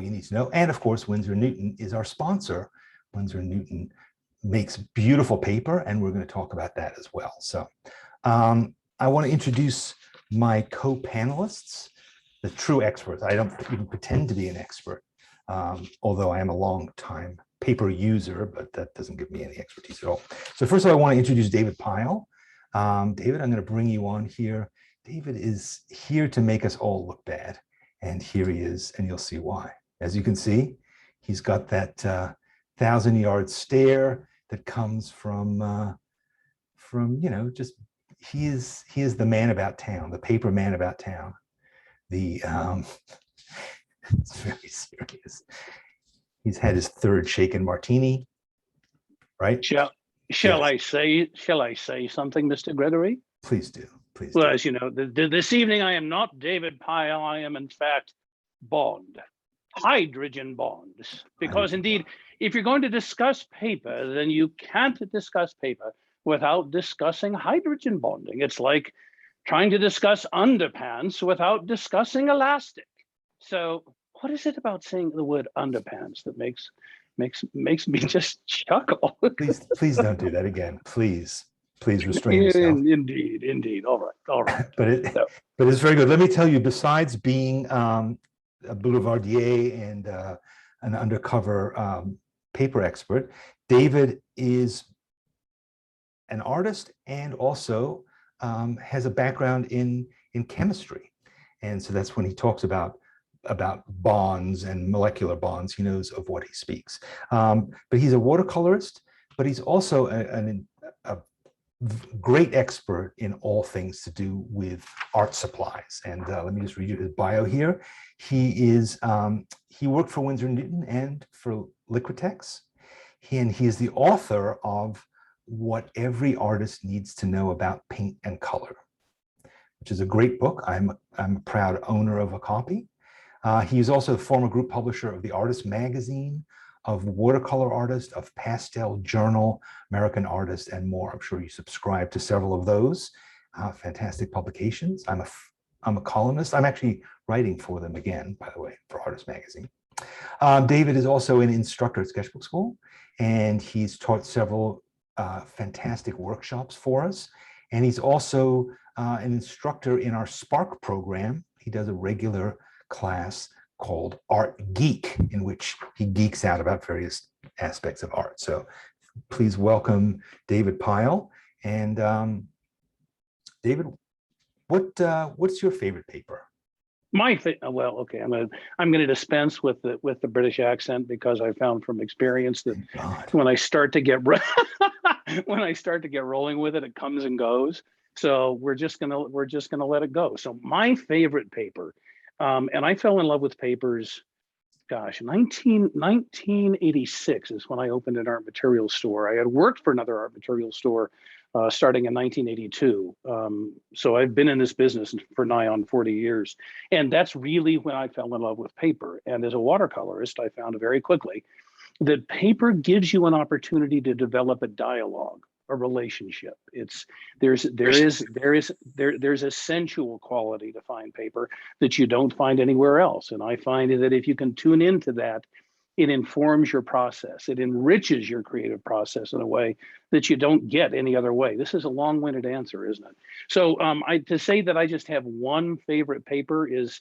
you need to know. And of course, Windsor Newton is our sponsor. Windsor Newton makes beautiful paper, and we're going to talk about that as well. So I want to introduce my co-panelists, the true experts. I don't even pretend to be an expert, although I am a long time paper user, but that doesn't give me any expertise at all. So first of all, I want to introduce David Pyle. David, I'm going to bring you on here. David is here to make us all look bad. And here he is, and you'll see why. As you can see, he's got that 1,000-yard stare that comes from you know, just he is the man about town, the paper man about town. The it's very serious. He's had his third shaken martini, right? Shall I say something, Mr. Gregory? Please do. Please. Well, do. as you know, this evening I am not David Pyle. I am in fact Bond, hydrogen bonds. Because indeed, if you're going to discuss paper, then you can't discuss paper without discussing hydrogen bonding. It's like trying to discuss underpants without discussing elastic. So what is it about saying the word underpants that makes me just chuckle? Please don't do that again. Please restrain yourself. Indeed. All right. But it's very good. Let me tell you, besides being a boulevardier and an undercover paper expert, David is an artist and also has a background in chemistry. And so that's when he talks about bonds and molecular bonds, he knows of what he speaks. But he's a watercolorist, but he's also a great expert in all things to do with art supplies. And let me just read you his bio here. He worked for Windsor Newton and for Liquitex. He is the author of What Every Artist Needs to Know About Paint and Color, which is a great book. I'm a proud owner of a copy. He is also the former group publisher of The Artist magazine, of Watercolor Artist, of Pastel Journal, American Artist, and more. I'm sure you subscribe to several of those fantastic publications. I'm a columnist. I'm actually writing for them again, by the way, for Artist magazine. David is also an instructor at Sketchbook School, and he's taught several fantastic workshops for us. And he's also an instructor in our Spark program. He does a regular class called Art Geek, in which he geeks out about various aspects of art. So please welcome David Pyle. And David, what's your favorite paper? Well, okay, I'm gonna dispense with the British accent, because I found from experience that when I start to get rolling with it, it comes and goes. So we're just gonna let it go. So my favorite paper, and I fell in love with papers, gosh, 1986 is when I opened an art materials store. I had worked for another art materials store starting in 1982. So I've been in this business for nigh on 40 years. And that's really when I fell in love with paper. And as a watercolorist, I found very quickly that paper gives you an opportunity to develop a dialogue, a relationship. There's a sensual quality to fine paper that you don't find anywhere else. And I find that if you can tune into that, it informs your process. It enriches your creative process in a way that you don't get any other way. This is a long-winded answer, isn't it? So to say that I just have one favorite paper is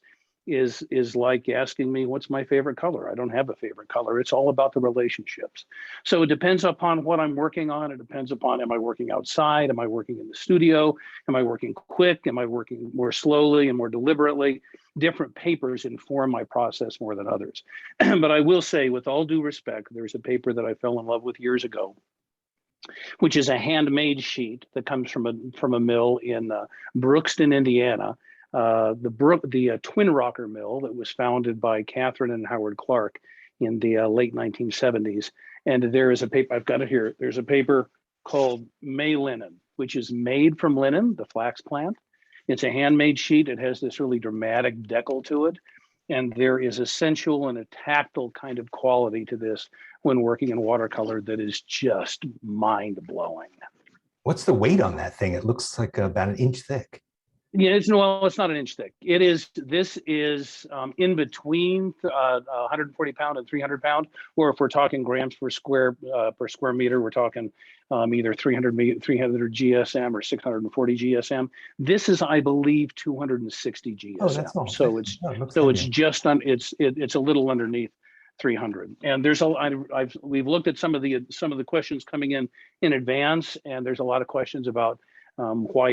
like asking me what's my favorite color. I don't have a favorite color. It's all about the relationships. So it depends upon what I'm working on. It depends upon, am I working outside? Am I working in the studio? Am I working quick? Am I working more slowly and more deliberately? Different papers inform my process more than others. But I will say, with all due respect, there's a paper that I fell in love with years ago, which is a handmade sheet that comes from a mill in Brookston, Indiana. The Twin Rocker Mill that was founded by Catherine and Howard Clark in the late 1970s. And there is a paper, I've got it here. There's a paper called May Linen, which is made from linen, the flax plant. It's a handmade sheet. It has this really dramatic decal to it. And there is a sensual and a tactile kind of quality to this when working in watercolor that is just mind-blowing. What's the weight on that thing? It looks like about an inch thick. Yeah, it's not an inch thick. This is in between 140 pound and 300 pound, or if we're talking grams per square meter, we're talking either 300 GSM or 640 GSM. This is, I believe, 260 GSM. Oh, that's all. So it's heavy. just on it's a little underneath 300. And we've looked at some of the questions coming in advance, and there's a lot of questions about what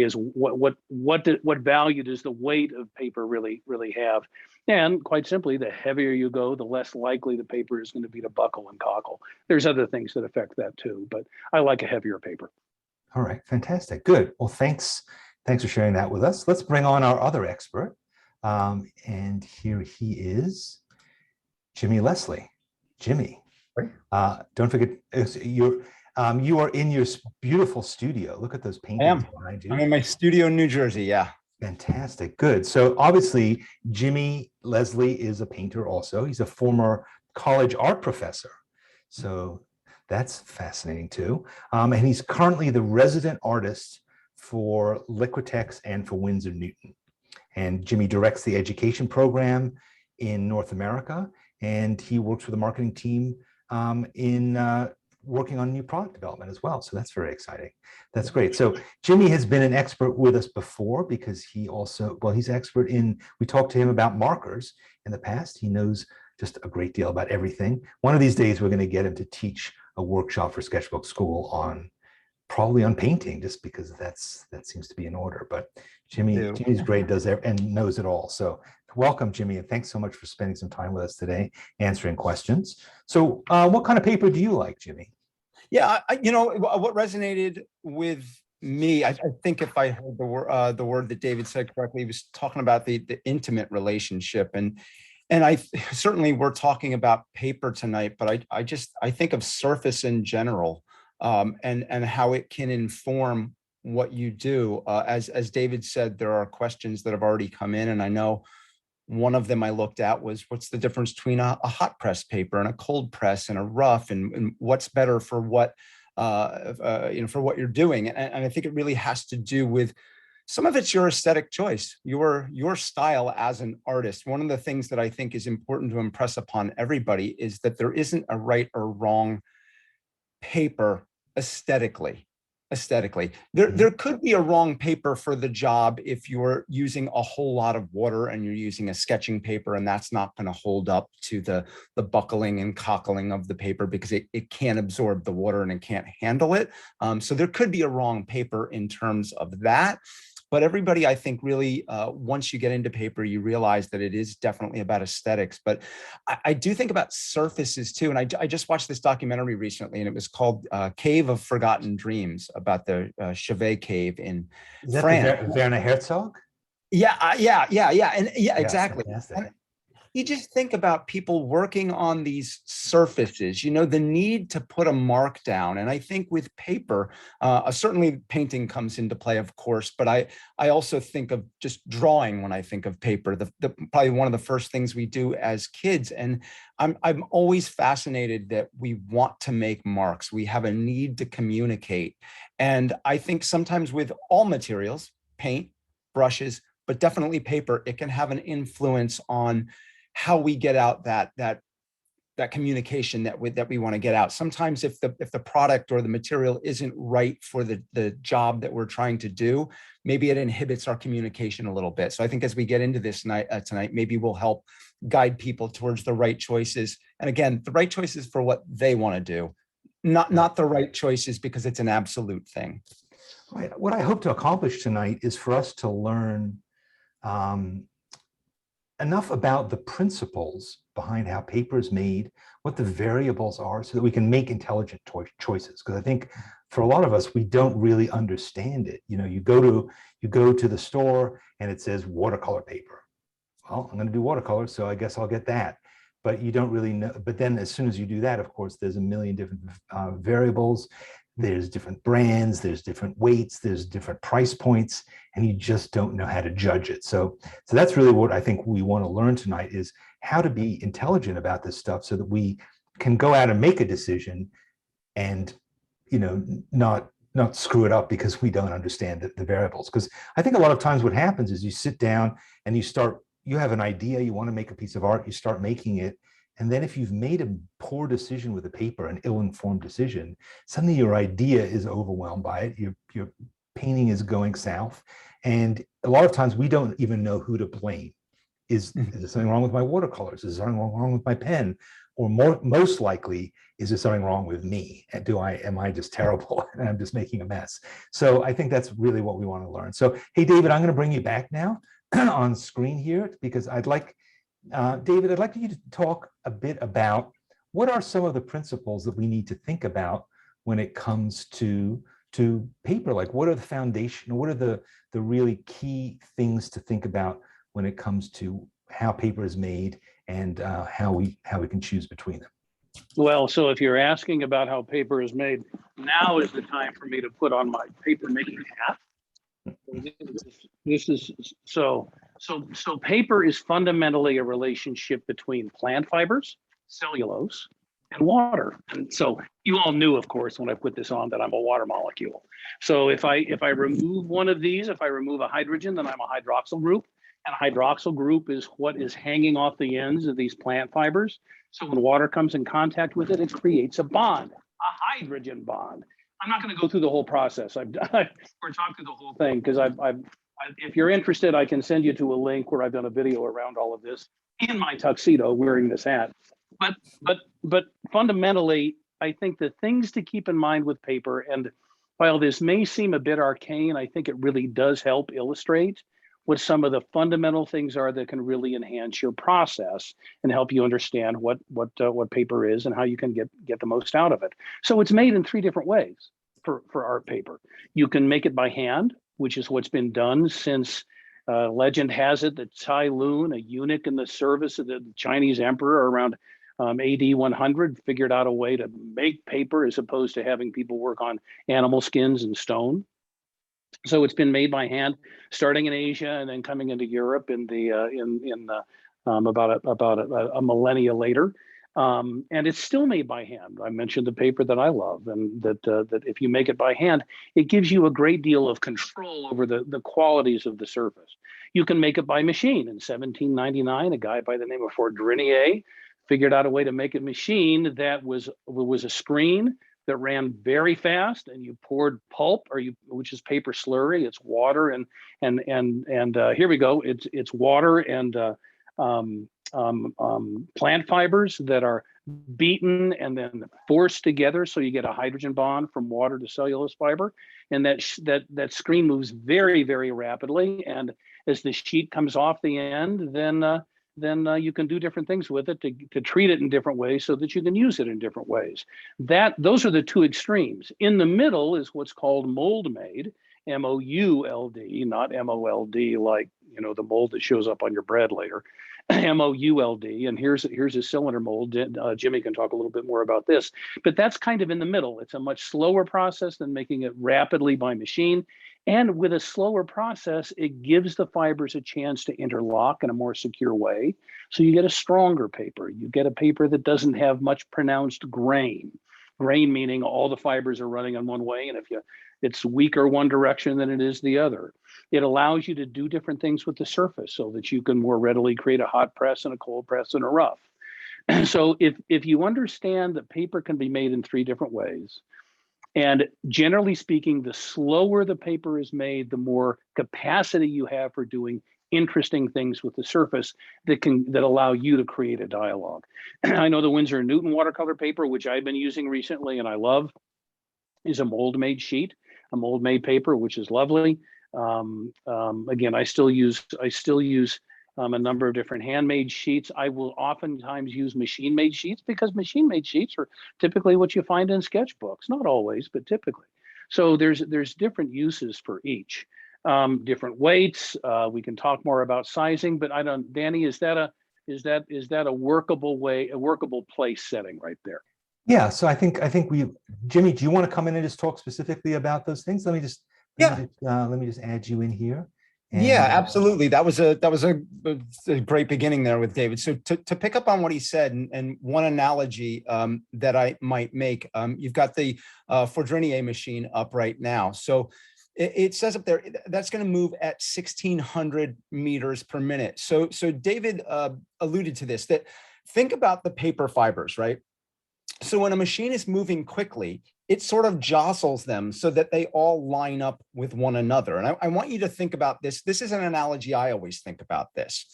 value does the weight of paper really have? And quite simply, the heavier you go, the less likely the paper is going to be to buckle and cockle. There's other things that affect that too, but I like a heavier paper. All right, fantastic, good. Well, thanks for sharing that with us. Let's bring on our other expert, and here he is, Jimmy Leslie. Jimmy, don't forget you are in your beautiful studio. Look at those paintings behind you. I'm in my studio in New Jersey. Yeah. Fantastic. Good. So obviously, Jimmy Leslie is a painter also. He's a former college art professor. So that's fascinating too. And he's currently the resident artist for Liquitex and for Windsor Newton. And Jimmy directs the education program in North America. And he works with the marketing team in working on new product development as well. So that's very exciting. That's great. So Jimmy has been an expert with us before because he's expert in, we talked to him about markers in the past. He knows just a great deal about everything. One of these days, we're going to get him to teach a workshop for Sketchbook School probably on painting, just because that seems to be in order. But Jimmy's great, and knows it all. So welcome, Jimmy, and thanks so much for spending some time with us today, answering questions. So what kind of paper do you like, Jimmy? Yeah, what resonated with me, I think if I heard the word that David said correctly, he was talking about the intimate relationship. And I certainly we're talking about paper tonight, but I think of surface in general, and how it can inform what you do. As David said, there are questions that have already come in, and I know one of them I looked at was, what's the difference between a hot press paper and a cold press and a rough, and what's better for what for what you're doing. And I think it really has to do with some of it's your aesthetic choice, your style as an artist. One of the things that I think is important to impress upon everybody is that there isn't a right or wrong paper aesthetically. There could be a wrong paper for the job if you're using a whole lot of water and you're using a sketching paper, and that's not going to hold up to the buckling and cockling of the paper because it can't absorb the water and it can't handle it. So there could be a wrong paper in terms of that. But everybody, I think, really, once you get into paper, you realize that it is definitely about aesthetics. But I do think about surfaces too. And I just watched this documentary recently, and it was called Cave of Forgotten Dreams, about the Chevet Cave in France. Werner Herzog? Yeah, and exactly. You just think about people working on these surfaces, the need to put a mark down. And I think with paper, certainly painting comes into play, of course, but I also think of just drawing when I think of paper, probably one of the first things we do as kids. And I'm always fascinated that we want to make marks. We have a need to communicate. And I think sometimes with all materials, paint, brushes, but definitely paper, it can have an influence on how we get out that communication that we want to get out. Sometimes if the product or the material isn't right for the job that we're trying to do, maybe it inhibits our communication a little bit. So I think as we get into this tonight, maybe we'll help guide people towards the right choices. And again, the right choices for what they want to do, not the right choices because it's an absolute thing. Right. What I hope to accomplish tonight is for us to learn enough about the principles behind how paper is made, what the variables are, so that we can make intelligent choices. Because I think for a lot of us, we don't really understand it. You go to the store and it says watercolor paper. Well, I'm going to do watercolor, so I guess I'll get that. But you don't really know. But then as soon as you do that, of course, there's a million different variables. There's different brands, there's different weights, there's different price points, and you just don't know how to judge it. So that's really what I think we want to learn tonight, is how to be intelligent about this stuff so that we can go out and make a decision and, not not screw it up because we don't understand the variables. Because I think a lot of times what happens is you sit down and you have an idea, you want to make a piece of art, you start making it. And then if you've made a poor decision with a paper, an ill-informed decision, suddenly your idea is overwhelmed by it. Your painting is going south. And a lot of times we don't even know who to blame. Is there something wrong with my watercolors? Is there something wrong with my pen? Or most likely, is there something wrong with me? And am I just terrible and I'm just making a mess? So I think that's really what we want to learn. So, hey, David, I'm going to bring you back now on screen here because David, I'd like you to talk a bit about what are some of the principles that we need to think about when it comes to paper? Like, what are the foundation, what are the really key things to think about when it comes to how paper is made and how we can choose between them? Well, so if you're asking about how paper is made, now is the time for me to put on my paper making hat. So paper is fundamentally a relationship between plant fibers, cellulose, and water. And so you all knew, of course, when I put this on that I'm a water molecule. So if I remove one of these, if I remove a hydrogen, then I'm a hydroxyl group. And a hydroxyl group is what is hanging off the ends of these plant fibers. So when water comes in contact with it, it creates a bond, a hydrogen bond. I'm not going to go through the whole process. We're talking through the whole thing because if you're interested, I can send you to a link where I've done a video around all of this in my tuxedo wearing this hat. But fundamentally, I think the things to keep in mind with paper, and while this may seem a bit arcane, I think it really does help illustrate what some of the fundamental things are that can really enhance your process and help you understand what paper is and how you can get the most out of it. So it's made in 3 different ways for art paper. You can make it by hand, which is what's been done since legend has it that Cai Lun, a eunuch in the service of the Chinese emperor around AD 100, figured out a way to make paper as opposed to having people work on animal skins and stone. So it's been made by hand, starting in Asia and then coming into Europe in about a millennia later, and it's still made by hand. I mentioned the paper that I love, and that if you make it by hand, it gives you a great deal of control over the qualities of the surface. You can make it by machine. In 1799, a guy by the name of Fourdrinier figured out a way to make a machine that was a screen that ran very fast, and you poured pulp, which is paper slurry. It's water and here we go. It's water and plant fibers that are beaten and then forced together, so you get a hydrogen bond from water to cellulose fiber, and that screen moves very, very rapidly. And as the sheet comes off the end, then you can do different things with it to treat it in different ways so that you can use it in different ways. Those are the 2 extremes. In the middle is what's called mold made, M-O-U-L-D, not M-O-L-D like the mold that shows up on your bread later. M-O-U-L-D, and here's a cylinder mold. Jimmy can talk a little bit more about this, but that's kind of in the middle. It's a much slower process than making it rapidly by machine. And with a slower process, it gives the fibers a chance to interlock in a more secure way. So you get a stronger paper. You get a paper that doesn't have much pronounced grain. Grain meaning all the fibers are running in one way, and it's weaker one direction than it is the other. It allows you to do different things with the surface so that you can more readily create a hot press and a cold press and a rough. So if you understand that paper can be made in 3 different ways, and generally speaking, the slower the paper is made, the more capacity you have for doing interesting things with the surface that allow you to create a dialogue. I know the Winsor & Newton watercolor paper, which I've been using recently and I love, is a mold-made sheet, a mold-made paper, which is lovely. Again, I still use a number of different handmade sheets. I will oftentimes use machine-made sheets because machine-made sheets are typically what you find in sketchbooks. Not always, but typically. So there's different uses for each, different weights. We can talk more about sizing, but Danny, is that a workable way, a workable place setting right there? Yeah. So I think Jimmy, do you want to come in and just talk specifically about those things? Let me just add you in here. Yeah, And absolutely. That was a great beginning there with David. So to pick up on what he said, and one analogy that I might make, you've got the Fourdrinier machine up right now. So it says up there that's going to move at 1,600 meters per minute. So David alluded to this, that think about the paper fibers, right? So when a machine is moving quickly, it sort of jostles them so that they all line up with one another. And I want you to think about this. This is an analogy I always think about this.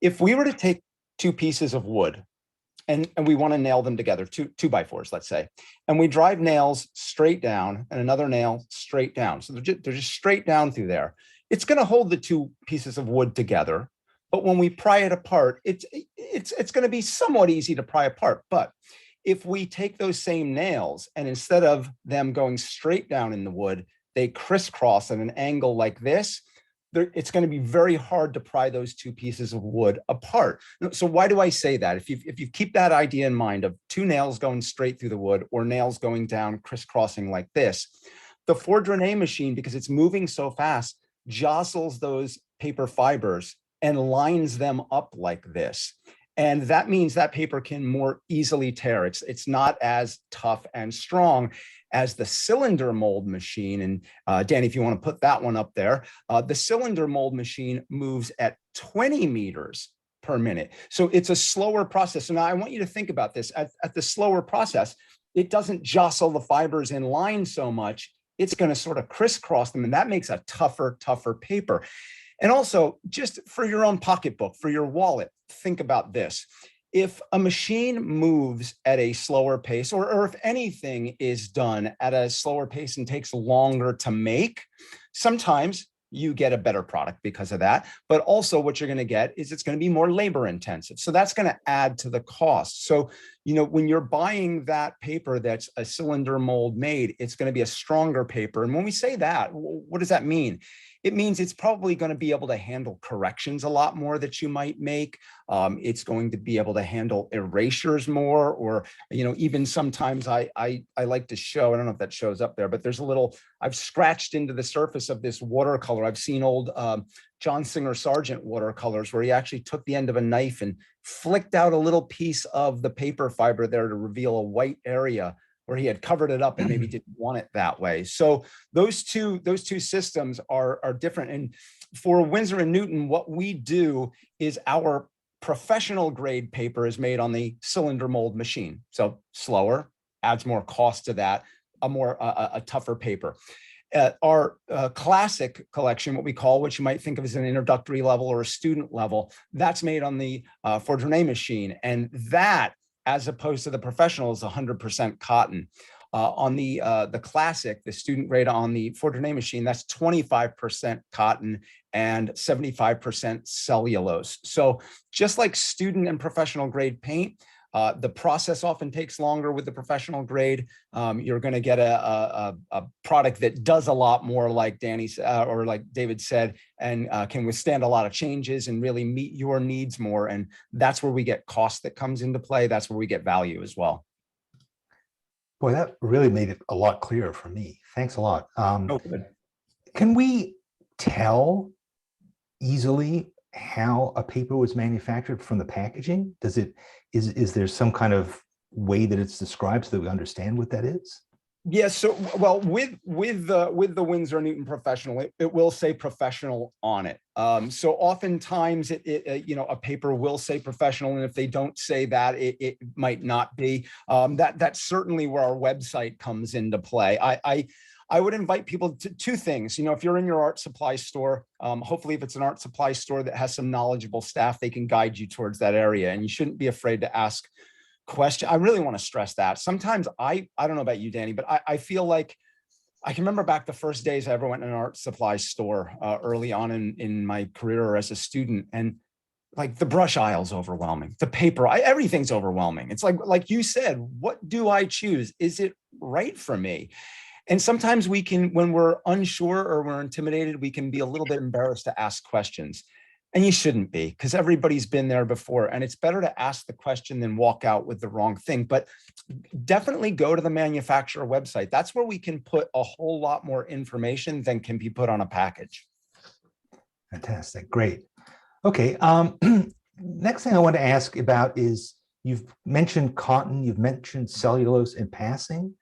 If we were to take two pieces of wood and we want to nail them together, two by fours, let's say, and we drive nails straight down and another nail straight down. So they're just straight down through there. It's going to hold the two pieces of wood together. But when we pry it apart, it's going to be somewhat easy to pry apart. But if we take those same nails and instead of them going straight down in the wood, they crisscross at an angle like this, it's going to be very hard to pry those two pieces of wood apart. So why do I say that? If you keep that idea in mind of two nails going straight through the wood or nails going down crisscrossing like this, the Fourdrinier machine, because it's moving so fast, jostles those paper fibers and lines them up like this. And that means that paper can more easily tear. It's not as tough and strong as the cylinder mold machine. And Danny, if you want to put that one up there, the cylinder mold machine moves at 20 meters per minute. So it's a slower process. So now I want you to think about this. At the slower process, it doesn't jostle the fibers in line so much. It's going to sort of crisscross them. And that makes a tougher paper. And also, just for your own pocketbook, for your wallet, think about this. If a machine moves at a slower pace, or if anything is done at a slower pace and takes longer to make, sometimes you get a better product because of that. But also what you're going to get is it's going to be more labor intensive. So that's going to add to the cost. So, when you're buying that paper that's a cylinder mold made, it's going to be a stronger paper. And when we say that, what does that mean? It means it's probably going to be able to handle corrections a lot more that you might make. It's going to be able to handle erasures more, or, even sometimes I like to show, I don't know if that shows up there, but there's a little, I've scratched into the surface of this watercolor. I've seen old John Singer Sargent watercolors where he actually took the end of a knife and flicked out a little piece of the paper fiber there to reveal a white area where he had covered it up and maybe didn't want it that way. So those two systems are different. And for Windsor and Newton, what we do is our professional grade paper is made on the cylinder mold machine. So slower, adds more cost to that, a tougher paper. Our classic collection, what we call, which you might think of as an introductory level or a student level, that's made on the Fourdrinier machine. And that, as opposed to the professional, is 100% cotton. On the classic, the student grade on the Fourdrinier machine, that's 25% cotton and 75% cellulose. So just like student and professional grade paint, the process often takes longer with the professional grade. You're going to get a product that does a lot more, like Danny or like David said, and can withstand a lot of changes and really meet your needs more. And that's where we get cost that comes into play. That's where we get value as well. boy, that really made it a lot clearer for me. Thanks a lot. Oh, good. Can we tell easily how a paper was manufactured from the packaging? Is there some kind of way that it's described so that we understand what that is? Yes. So, well, with the Windsor Newton Professional, it will say professional on it. So oftentimes a paper will say professional, and if they don't say that, it might not be. That's certainly where our website comes into play. I would invite people to two things. If you're in your art supply store, hopefully if it's an art supply store that has some knowledgeable staff, they can guide you towards that area, and you shouldn't be afraid to ask question. I really want to stress that. Sometimes I don't know about you, Danny, but I feel like I can remember back the first days I ever went in an art supply store early on in my career or as a student, and like the brush aisle's overwhelming. The paper, everything's overwhelming. It's like you said, what do I choose? Is it right for me? And sometimes we can, when we're unsure or we're intimidated, we can be a little bit embarrassed to ask questions. And you shouldn't be, because everybody's been there before. And it's better to ask the question than walk out with the wrong thing. But definitely go to the manufacturer website. That's where we can put a whole lot more information than can be put on a package. Fantastic. Great. Okay. Next thing I want to ask about is you've mentioned cotton, you've mentioned cellulose in passing.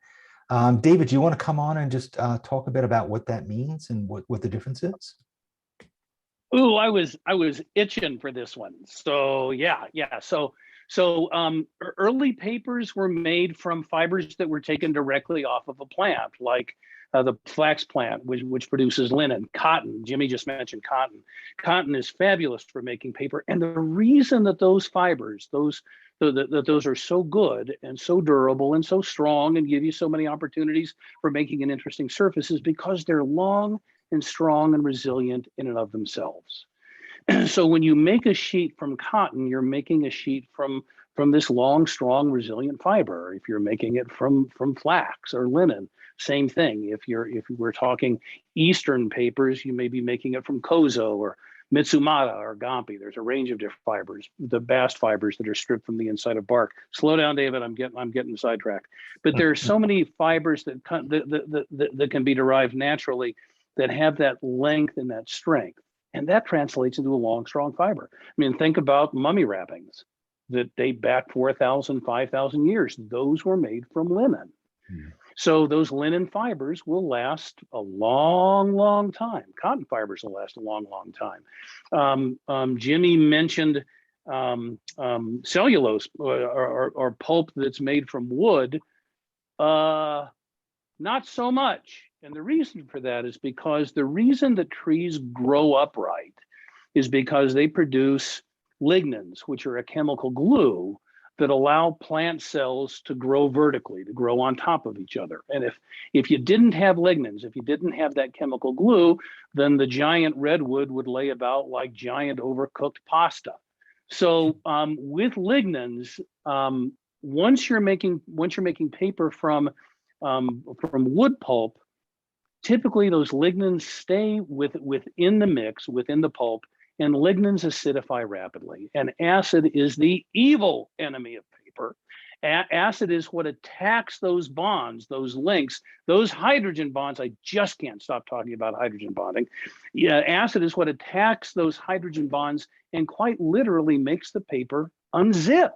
David, do you want to come on and just talk a bit about what that means and what the difference is? Ooh, I was itching for this one. So yeah. Early papers were made from fibers that were taken directly off of a plant, like the flax plant, which produces linen. Cotton, Jimmy just mentioned cotton. Cotton is fabulous for making paper, and the reason that those fibers, those are so good and so durable and so strong and give you so many opportunities for making an interesting surface is because they're long and strong and resilient in and of themselves. So when you make a sheet from cotton, you're making a sheet from this long, strong, resilient fiber. If you're making it from flax or linen, same thing. If we're talking Eastern papers, you may be making it from kozo or Mitsumata or Gampi. There's a range of different fibers, the bast fibers that are stripped from the inside of bark. Slow down, David. I'm getting sidetracked. But there are so many fibers that can be derived naturally that have that length and that strength. And that translates into a long, strong fiber. I mean, think about mummy wrappings that date back 4,000, 5,000 years. Those were made from linen. Mm. So those linen fibers will last a long, long time. Cotton fibers will last a long, long time. Jimmy mentioned cellulose or pulp that's made from wood. Not so much. And the reason for that is because the reason that trees grow upright is because they produce lignins, which are a chemical glue that allow plant cells to grow vertically, to grow on top of each other. And if you didn't have lignins, if you didn't have that chemical glue, then the giant redwood would lay about like giant overcooked pasta. So with lignins, once you're making paper from wood pulp, typically those lignins stay within the mix, within the pulp, and lignins acidify rapidly. And acid is the evil enemy of paper. Acid is what attacks those bonds, those links, those hydrogen bonds. I just can't stop talking about hydrogen bonding. Yeah, acid is what attacks those hydrogen bonds and quite literally makes the paper unzip.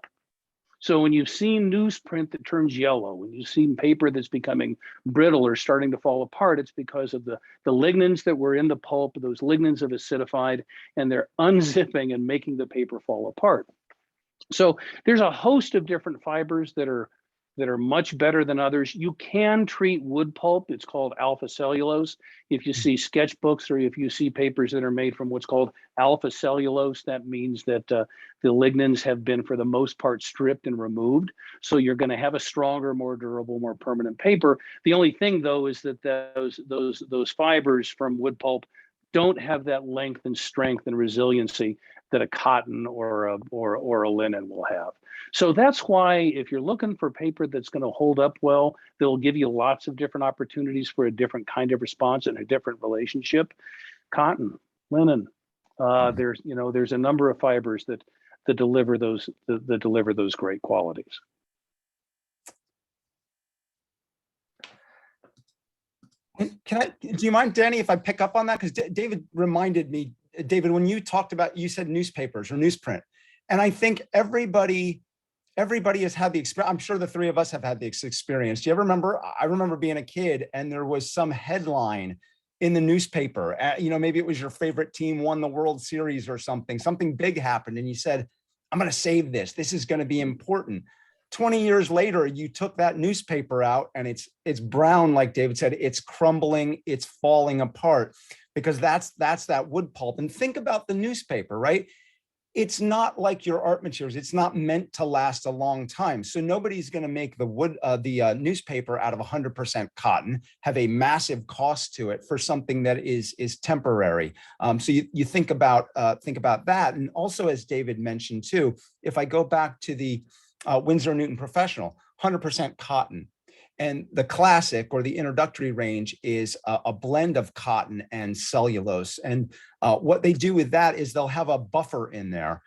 So when you've seen newsprint that turns yellow, when you've seen paper that's becoming brittle or starting to fall apart, it's because of the lignins that were in the pulp. Those lignins have acidified and they're unzipping and making the paper fall apart. So there's a host of different fibers that are much better than others. You can treat wood pulp. It's called alpha cellulose. If you see sketchbooks or if you see papers that are made from what's called alpha cellulose, that means that the lignins have been, for the most part, stripped and removed. So you're going to have a stronger, more durable, more permanent paper. The only thing, though, is that those fibers from wood pulp don't have that length and strength and resiliency that a cotton or a linen will have. So that's why if you're looking for paper that's going to hold up well, they'll give you lots of different opportunities for a different kind of response and a different relationship. Cotton, linen, there's a number of fibers that deliver those great qualities. Do you mind, Danny, if I pick up on that? Because David reminded me, David, when you talked about, you said newspapers or newsprint. And I think everybody has had the experience. I'm sure the three of us have had the experience. Do you ever remember? I remember being a kid and there was some headline in the newspaper. Maybe it was your favorite team won the World Series or something. Something big happened and you said, I'm going to save this. This is going to be important. 20 years later, you took that newspaper out and it's brown, like David said, it's crumbling, it's falling apart because that's that wood pulp. And think about the newspaper, right? It's not like your art materials. It's not meant to last a long time. So nobody's going to make the newspaper out of 100% cotton, have a massive cost to it for something that is temporary. So you think about that. And also, as David mentioned too, if I go back to the Windsor Newton Professional, 100% cotton. And the classic or the introductory range is a blend of cotton and cellulose. And what they do with that is they'll have a buffer in there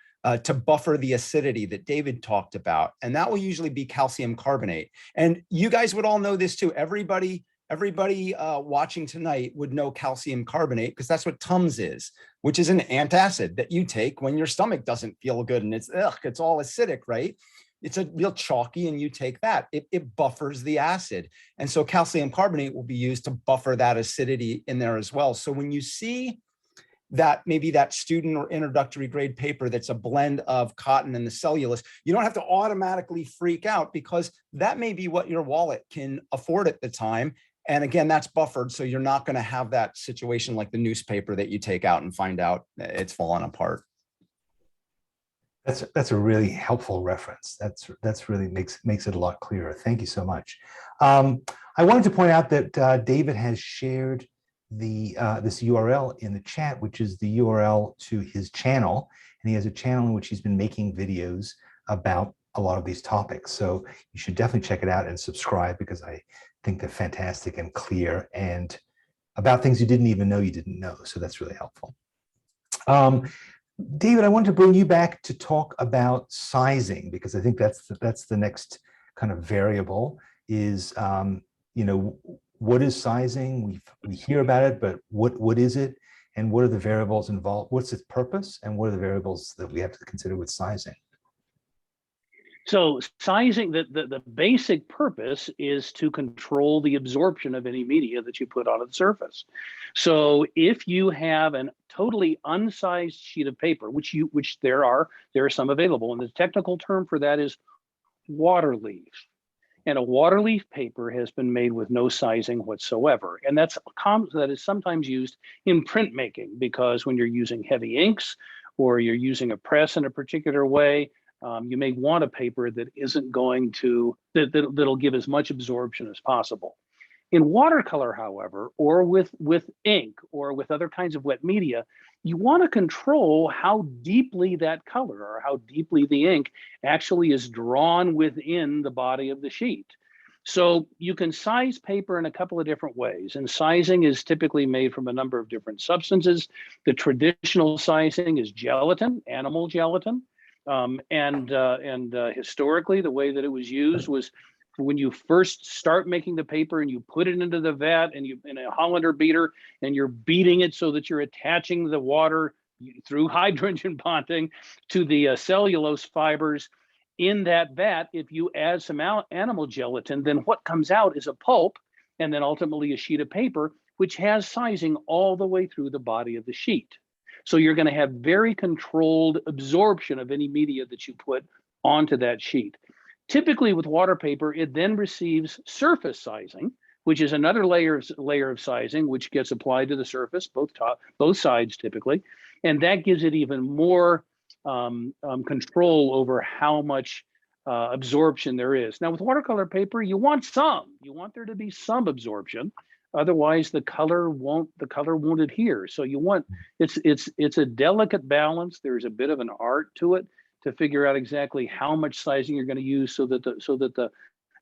to buffer the acidity that David talked about. And that will usually be calcium carbonate. And you guys would all know this too. Everybody everybody watching tonight would know calcium carbonate because that's what Tums is, which is an antacid that you take when your stomach doesn't feel good and it's all acidic, right? It's a real chalky, and you take that. It buffers the acid. And so calcium carbonate will be used to buffer that acidity in there as well. So when you see that maybe that student or introductory grade paper that's a blend of cotton and the cellulose, you don't have to automatically freak out because that may be what your wallet can afford at the time. And again, that's buffered. So you're not going to have that situation like the newspaper that you take out and find out it's fallen apart. That's a really helpful reference. That's really makes it a lot clearer. Thank you so much. I wanted to point out that David has shared this URL in the chat, which is the URL to his channel, and he has a channel in which he's been making videos about a lot of these topics. So you should definitely check it out and subscribe, because I think they're fantastic and clear and about things you didn't even know you didn't know. So that's really helpful. David, I want to bring you back to talk about sizing, because I think that's the next kind of variable is, what is sizing? We hear about it, but what is it? And what are the variables involved? What's its purpose? And what are the variables that we have to consider with sizing? So sizing, the basic purpose is to control the absorption of any media that you put onto the surface. So if you have a totally unsized sheet of paper, which there are some available, and the technical term for that is water leaf. And a water leaf paper has been made with no sizing whatsoever. And that is sometimes used in printmaking, because when you're using heavy inks or you're using a press in a particular way, you may want a paper that isn't going to, that'll give as much absorption as possible. In watercolor, however, or with ink or with other kinds of wet media, you want to control how deeply that color or how deeply the ink actually is drawn within the body of the sheet. So you can size paper in a couple of different ways, and sizing is typically made from a number of different substances. The traditional sizing is gelatin, animal gelatin. Historically, the way that it was used was when you first start making the paper and you put it into the vat and you in a Hollander beater and you're beating it so that you're attaching the water through hydrogen bonding to the cellulose fibers in that vat. If you add some animal gelatin, then what comes out is a pulp and then ultimately a sheet of paper, which has sizing all the way through the body of the sheet. So you're going to have very controlled absorption of any media that you put onto that sheet. Typically with water paper, it then receives surface sizing, which is another layer of sizing, which gets applied to the surface, both sides typically, and that gives it even more control over how much absorption there is. Now with watercolor paper, you want there to be some absorption. Otherwise, the color won't adhere. So you want it's a delicate balance. There's a bit of an art to it to figure out exactly how much sizing you're going to use so that the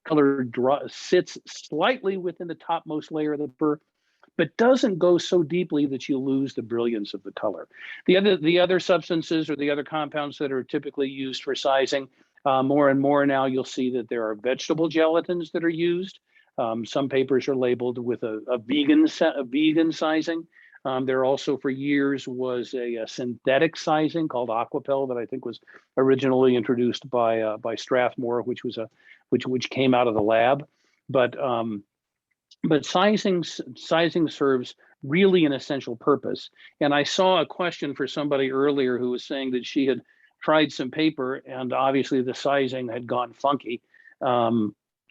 color sits slightly within the topmost layer of the paper, but doesn't go so deeply that you lose the brilliance of the color. The other substances or the other compounds that are typically used for sizing, more and more now you'll see that there are vegetable gelatins that are used. Some papers are labeled with a vegan sizing. There also for years was a synthetic sizing called Aquapel that I think was originally introduced by Strathmore, which came out of the lab. But sizing serves really an essential purpose. And I saw a question for somebody earlier who was saying that she had tried some paper and obviously the sizing had gone funky.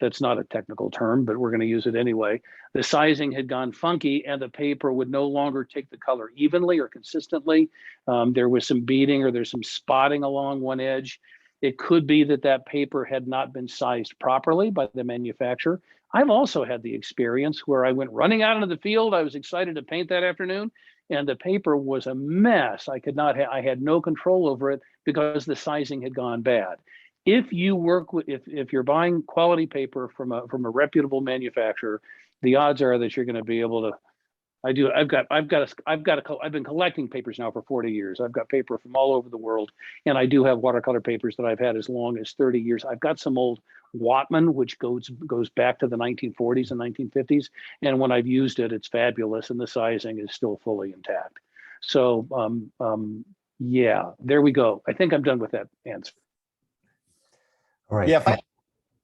That's not a technical term, but we're going to use it anyway. The sizing had gone funky and the paper would no longer take the color evenly or consistently. There was some beading or there's some spotting along one edge. It could be that paper had not been sized properly by the manufacturer. I've also had the experience where I went running out into the field. I was excited to paint that afternoon and the paper was a mess. I had no control over it because the sizing had gone bad. If you work with, if you're buying quality paper from a reputable manufacturer, the odds are that you're going to be able I do. I've been collecting papers now for 40 years. I've got paper from all over the world, and I do have watercolor papers that I've had as long as 30 years. I've got some old Whatman, which goes back to the 1940s and 1950s, and when I've used it, it's fabulous, and the sizing is still fully intact. So, yeah, there we go. I think I'm done with that answer. All right. Yeah, if I,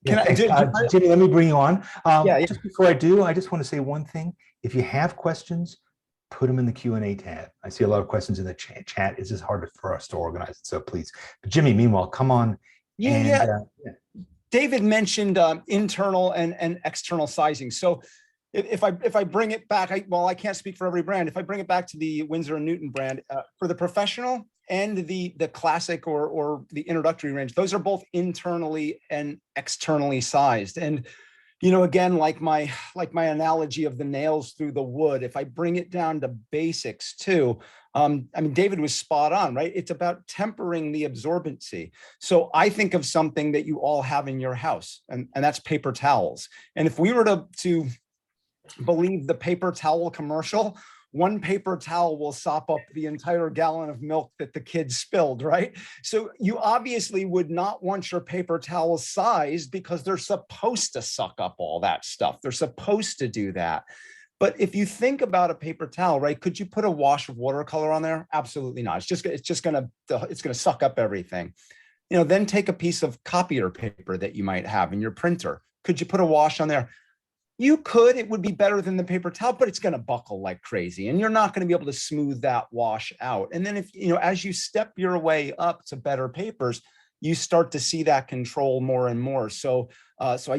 Yeah, can I, thanks. Jimmy, let me bring you on. Yeah. Just before I do, I just want to say one thing. If you have questions, put them in the Q&A tab. I see a lot of questions in the chat. It's just hard for us to organize it, so please. But Jimmy, meanwhile, come on. yeah. David mentioned internal and external sizing. So if I bring it back, I can't speak for every brand. If I bring it back to the Windsor and Newton brand, for the professional and the classic or the introductory range, those are both internally and externally sized. And again, like my analogy of the nails through the wood, if I bring it down to basics too, I mean, David was spot on, right? It's about tempering the absorbency. So I think of something that you all have in your house, and that's paper towels. And if we were to believe the paper towel commercial, one paper towel will sop up the entire gallon of milk that the kids spilled, right? So you obviously would not want your paper towels sized because they're supposed to suck up all that stuff. They're supposed to do that. But if you think about a paper towel, right, could you put a wash of watercolor on there? Absolutely not. It's just gonna suck up everything. Then take a piece of copier paper that you might have in your printer. Could you put a wash on there? You could. It would be better than the paper towel, but it's going to buckle like crazy, and you're not going to be able to smooth that wash out. And then if as you step your way up to better papers, you start to see that control more and more. So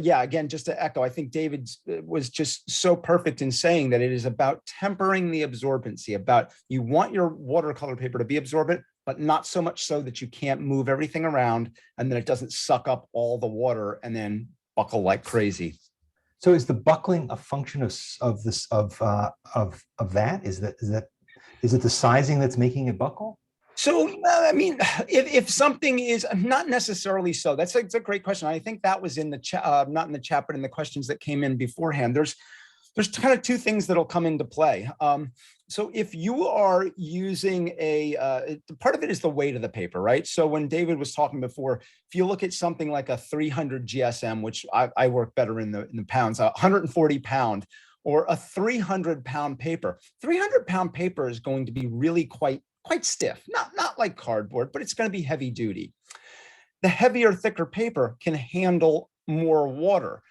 yeah, again, just to echo, I think David was just so perfect in saying that it is about tempering the absorbency. About you want your watercolor paper to be absorbent, but not so much so that you can't move everything around, and then it doesn't suck up all the water and then buckle like crazy. So is the buckling a function of that? Is it the sizing that's making it buckle? So, I mean, if something is not necessarily so, that's a great question. I think that was in the chat, not in the chat, but in the questions that came in beforehand. There's kind of two things that'll come into play. So if you are using part of it is the weight of the paper, right? So when David was talking before, if you look at something like a 300 GSM, which I work better in the pounds, 140 pound, or a 300 pound paper, 300 pound paper is going to be really quite stiff, not like cardboard, but it's going to be heavy duty. The heavier, thicker paper can handle more water.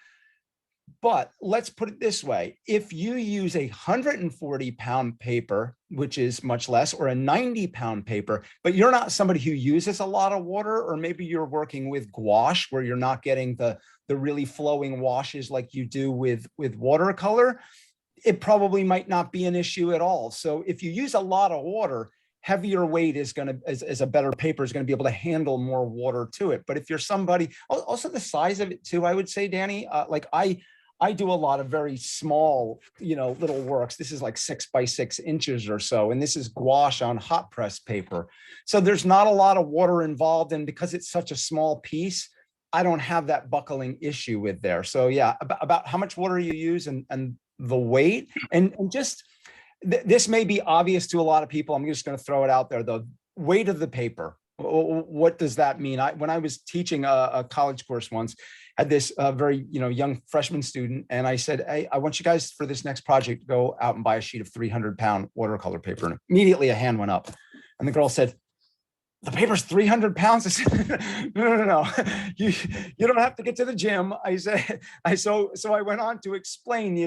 But let's put it this way. If you use a 140 pound paper, which is much less, or a 90 pound paper, but you're not somebody who uses a lot of water, or maybe you're working with gouache where you're not getting the really flowing washes like you do with watercolor, it probably might not be an issue at all. So if you use a lot of water, heavier weight is going to, as a better paper, is going to be able to handle more water to it. But if you're somebody, also the size of it too, I would say, Danny, like I do a lot of very small, little works. This is like 6 by 6 inches or so. And this is gouache on hot press paper. So there's not a lot of water involved. And because it's such a small piece, I don't have that buckling issue with there. So yeah, about how much water you use and the weight and just, this may be obvious to a lot of people. I'm just going to throw it out there. The weight of the paper. What does that mean? When I was teaching a college course once, had this very young freshman student, and I said, "Hey, I want you guys for this next project to go out and buy a sheet of 300 pound watercolor paper." And immediately a hand went up, and the girl said, "The paper's 300 pounds." I said, no. You don't have to get to the gym. So I went on to explain,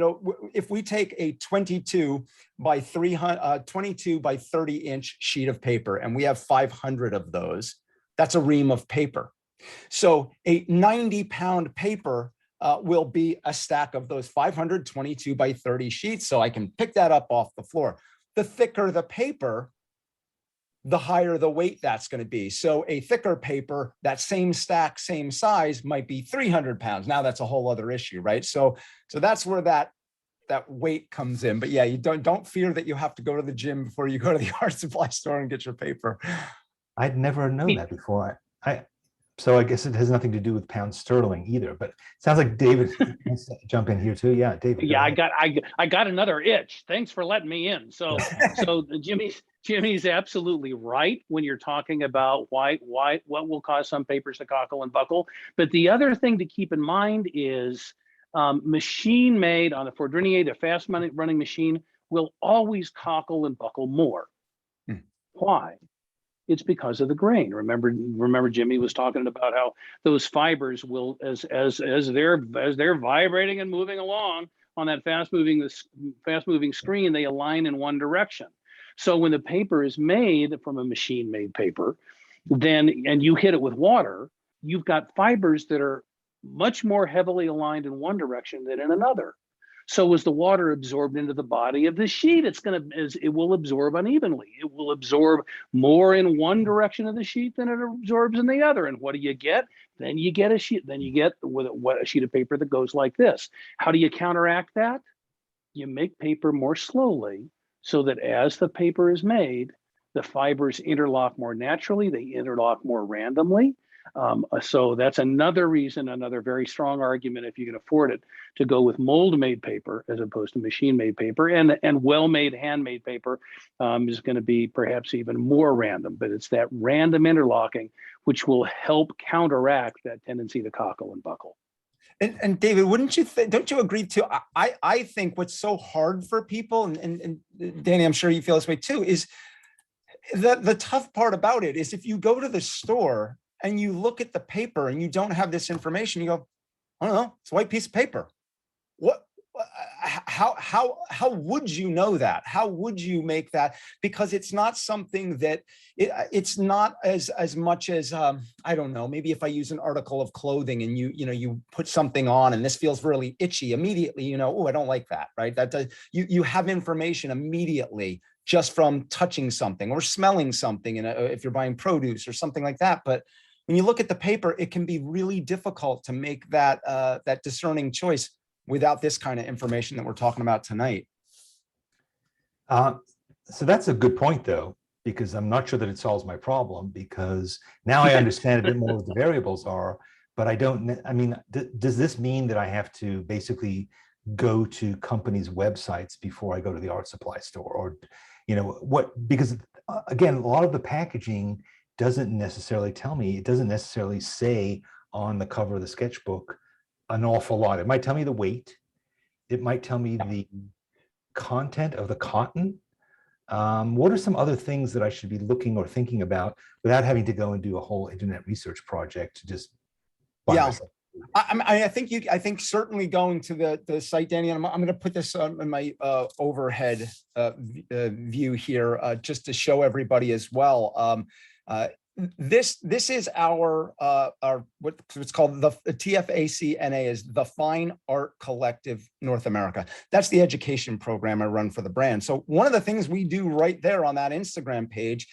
if we take a 22 by 30 inch sheet of paper, and we have 500 of those, that's a ream of paper. So a 90 pound paper will be a stack of those 500 22 by 30 sheets. So I can pick that up off the floor. The thicker the paper, the higher the weight that's going to be. So a thicker paper, that same stack, same size, might be 300 pounds. Now that's a whole other issue, right? So that's where that weight comes in. But yeah, you don't fear that you have to go to the gym before you go to the art supply store and get your paper. I'd never known that before. So I guess it has nothing to do with pound sterling either, but it sounds like David wants to jump in here too. Yeah, David. Yeah, I got another itch. Thanks for letting me in. So Jimmy's absolutely right when you're talking about why what will cause some papers to cockle and buckle. But the other thing to keep in mind is machine made on the Fourdrinier, the fast running machine, will always cockle and buckle more. Why? It's because of the grain. Remember Jimmy was talking about how those fibers will, as they're vibrating and moving along on that fast moving screen, they align in one direction. So when the paper is made from a machine made paper, and you hit it with water, you've got fibers that are much more heavily aligned in one direction than in another. So as the water absorbed into the body of the sheet, it will absorb unevenly. It will absorb more in one direction of the sheet than it absorbs in the other. And what do you get? Then you get a sheet. Then you get a sheet of paper that goes like this. How do you counteract that? You make paper more slowly, so that as the paper is made, the fibers interlock more naturally. They interlock more randomly. So that's another reason, another very strong argument, if you can afford it, to go with mold-made paper as opposed to machine-made paper. And well-made, handmade paper is going to be perhaps even more random. But it's that random interlocking which will help counteract that tendency to cockle and buckle. And David, don't you agree too? I think what's so hard for people, and Danny, I'm sure you feel this way too, is the tough part about it is if you go to the store and you look at the paper and you don't have this information, you go, I don't know, it's a white piece of paper. How would you know that? How would you make that? Because it's not something that it's not as much as I don't know, maybe if I use an article of clothing and you put something on and this feels really itchy, immediately oh, I don't like that, right? That does, you have information immediately just from touching something or smelling something, and if you're buying produce or something like that. But when you look at the paper, it can be really difficult to make that that discerning choice without this kind of information that we're talking about tonight. So that's a good point, though, because I'm not sure that it solves my problem, because now I understand a bit more what the variables are, but I don't, I mean, does this mean that I have to basically go to companies' websites before I go to the art supply store? Or, what, because again, a lot of the packaging doesn't necessarily tell me, it doesn't necessarily say on the cover of the sketchbook an awful lot. It might tell me the weight. It might tell me the content of the cotton. What are some other things that I should be looking or thinking about without having to go and do a whole internet research project to just buy myself? I think certainly going to the site, Danny, and I'm going to put this on my overhead view here just to show everybody as well. This is our what's called the TFACNA is the Fine Art Collective North America. That's the education program I run for the brand. So one of the things we do right there on that Instagram page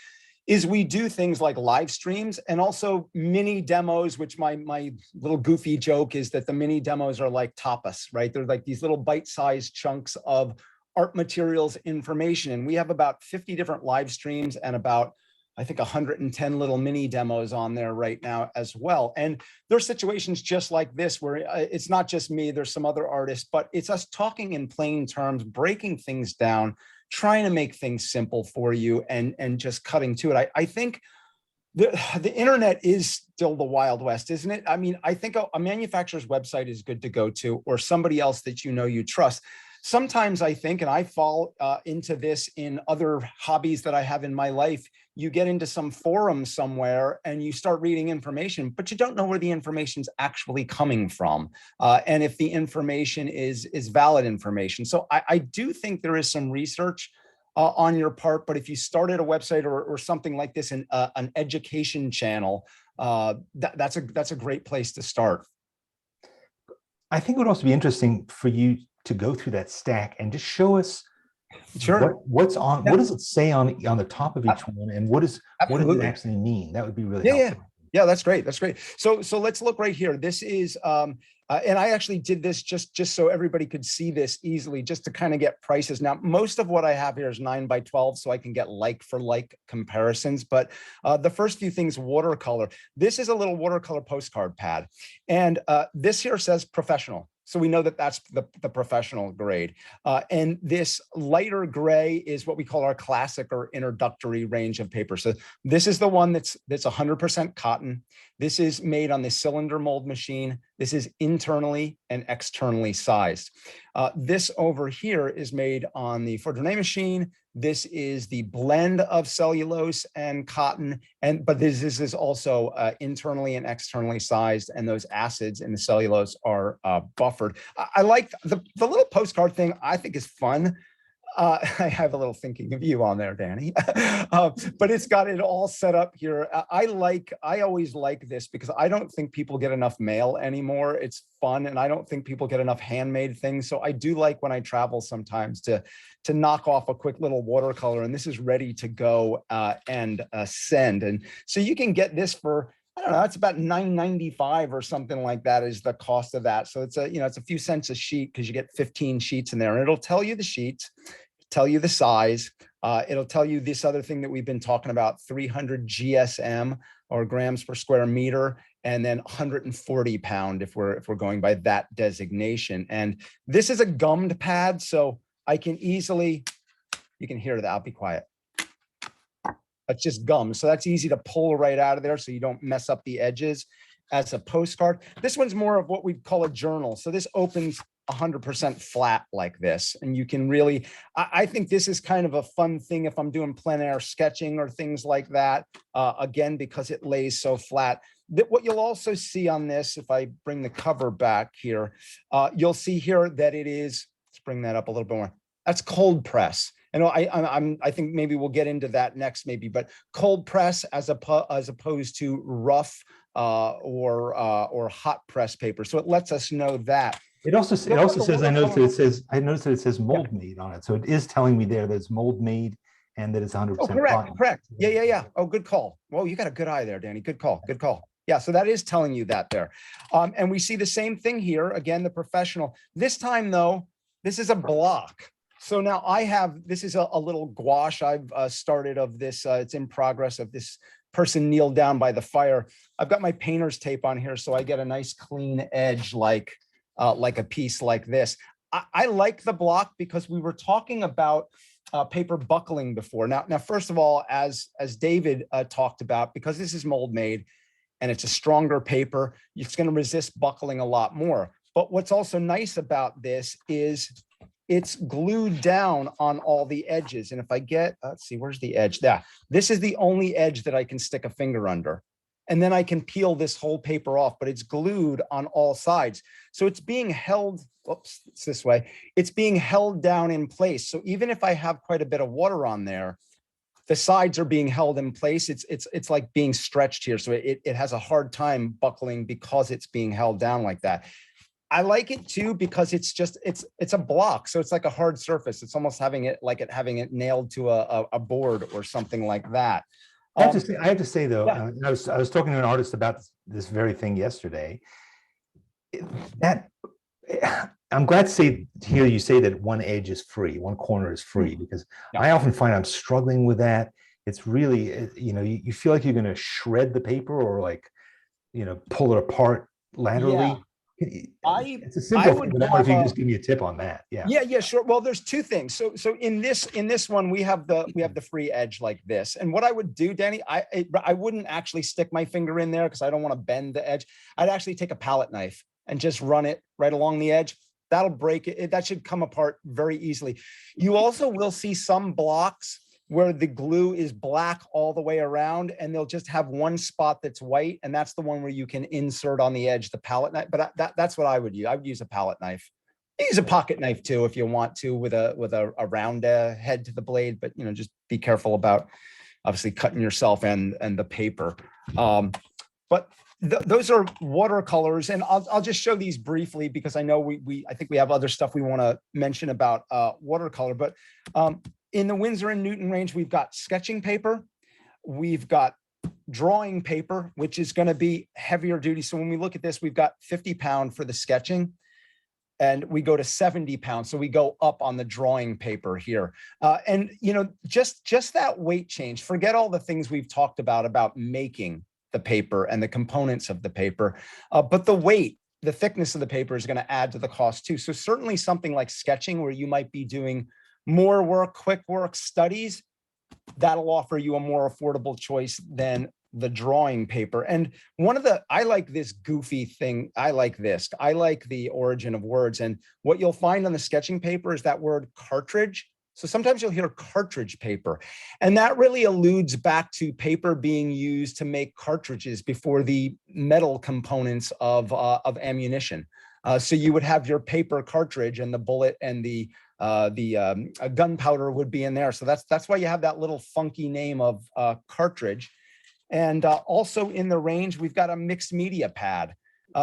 is we do things like live streams and also mini demos, which my little goofy joke is that the mini demos are like tapas, right? They're like these little bite-sized chunks of art materials information. And we have about 50 different live streams and about, I think, 110 little mini demos on there right now as well. And there's situations just like this where it's not just me, there's some other artists, but it's us talking in plain terms, breaking things down, trying to make things simple for you and just cutting to it. I think the internet is still the Wild West, isn't it? I mean, I think a manufacturer's website is good to go to, or somebody else that you trust. Sometimes I think, and I fall into this in other hobbies that I have in my life, you get into some forum somewhere and you start reading information, but you don't know where the information's actually coming from. And if the information is valid information. So I do think there is some research on your part, but if you started a website or something like this in an education channel, that's a great place to start. I think it would also be interesting for you to go through that stack and just show us what's on, what does it say on the top of each one, and what does it actually mean? That would be really helpful. Yeah, that's great. That's great. So let's look right here. This is, and I actually did this just so everybody could see this easily, just to kind of get prices. Now, most of what I have here is 9x12, so I can get like for like comparisons. But the first few things, watercolor. This is a little watercolor postcard pad. And this here says professional. So we know that that's the professional grade. And this lighter gray is what we call our classic or introductory range of paper. So this is the one that's 100% cotton. This is made on the cylinder mold machine. This is internally and externally sized. This over here is made on the Fourdrinier machine. This is the blend of cellulose and cotton, but this is also internally and externally sized, and those acids in the cellulose are buffered. I like the little postcard thing. I think is fun. I have a little thinking of you on there, Danny, but it's got it all set up here. I always like this because I don't think people get enough mail anymore. It's fun, and I don't think people get enough handmade things. So I do like when I travel sometimes to knock off a quick little watercolor, and this is ready to go and send. And so you can get this for, I don't know, it's about $9.95 or something like that is the cost of that. So it's it's a few cents a sheet because you get 15 sheets in there, and it'll tell you the sheets, tell you the size. It'll tell you this other thing that we've been talking about, 300 GSM or grams per square meter, and then 140 pound if we're going by that designation. And this is a gummed pad, so I can easily, you can hear that, I'll be quiet. It's just gum. So that's easy to pull right out of there so you don't mess up the edges as a postcard. This one's more of what we call a journal. So this opens 100% flat like this. And you can really, I think this is kind of a fun thing if I'm doing plein air sketching or things like that. Again, because it lays so flat. What you'll also see on this, if I bring the cover back here, you'll see here that it is, let's bring that up a little bit more. That's cold press. And I think maybe we'll get into that next, maybe, but cold press as opposed to rough or hot press paper. So it lets us know that. It also says, I noticed that it says mold made on it. So it is telling me there that it's mold made and that it's 100%. Oh, correct. Yeah. Oh, good call. Well, you got a good eye there, Danny. Good call. Yeah, so that is telling you that there. And we see the same thing here. Again, the professional. This time, though, this is a block. So now I have, this is a little gouache I've started of this. It's in progress of this person kneeled down by the fire. I've got my painter's tape on here, so I get a nice clean edge like a piece like this. I like the block because we were talking about paper buckling before. Now, first of all, as David talked about, because this is mold made and it's a stronger paper, it's going to resist buckling a lot more. But what's also nice about this is it's glued down on all the edges. And if I get, let's see, where's the edge? There. This is the only edge that I can stick a finger under. And then I can peel this whole paper off, but it's glued on all sides. So it's being held, oops, it's this way. It's being held down in place. So even if I have quite a bit of water on there, the sides are being held in place. It's like being stretched here. So it has a hard time buckling because it's being held down like that. I like it too, because it's a block. So it's like a hard surface. It's almost having it nailed to a board or something like that. I have to say though, yeah. I was talking to an artist about this very thing yesterday. I'm glad to hear you say that one edge is free, one corner is free, because yeah. I often find I'm struggling with that. It's really, you feel like you're going to shred the paper or pull it apart laterally. Yeah. It's a simple thing, but I wonder if you can just give me a tip on that. Yeah, sure. Well, there's two things. So in this one, we have the free edge like this. And what I would do, Danny, I wouldn't actually stick my finger in there because I don't want to bend the edge. I'd actually take a palette knife and just run it right along the edge. That'll break it. That should come apart very easily. You also will see some blocks where the glue is black all the way around, and they'll just have one spot that's white, and that's the one where you can insert on the edge the palette knife. But that's what I would use. I would use a palette knife. Use a pocket knife too if you want to, with a round head to the blade. But just be careful about obviously cutting yourself and the paper. But those are watercolors, and I'll just show these briefly because I know I think we have other stuff we want to mention about watercolor. But in the Windsor and Newton range, we've got sketching paper, we've got drawing paper, which is going to be heavier duty. So when we look at this, we've got 50-pound for the sketching, and we go to 70 pounds. So we go up on the drawing paper here. And, you know, just that weight change, forget all the things we've talked about making the paper and the components of the paper, but the weight, the thickness of the paper is going to add to the cost too. So certainly something like sketching, where you might be doing more work, quick work, studies, that'll offer you a more affordable choice than the drawing paper. And I like this goofy thing. I like the origin of words. And what you'll find on the sketching paper is that word cartridge. So sometimes you'll hear cartridge paper, and that really alludes back to paper being used to make cartridges before the metal components of ammunition. So you would have your paper cartridge, and the bullet and the gunpowder would be in there. So that's why you have that little funky name of cartridge. And also in the range, we've got a mixed media pad.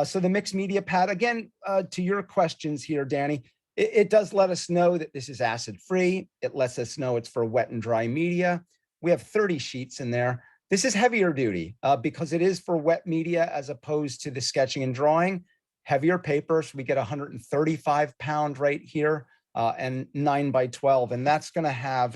So the mixed media pad, again, to your questions here, Danny, it does let us know that this is acid free. It lets us know it's for wet and dry media. We have 30 sheets in there. This is heavier duty because it is for wet media as opposed to the sketching and drawing. Heavier paper, so we get 135 pound right here and 9 by 12. And that's going to have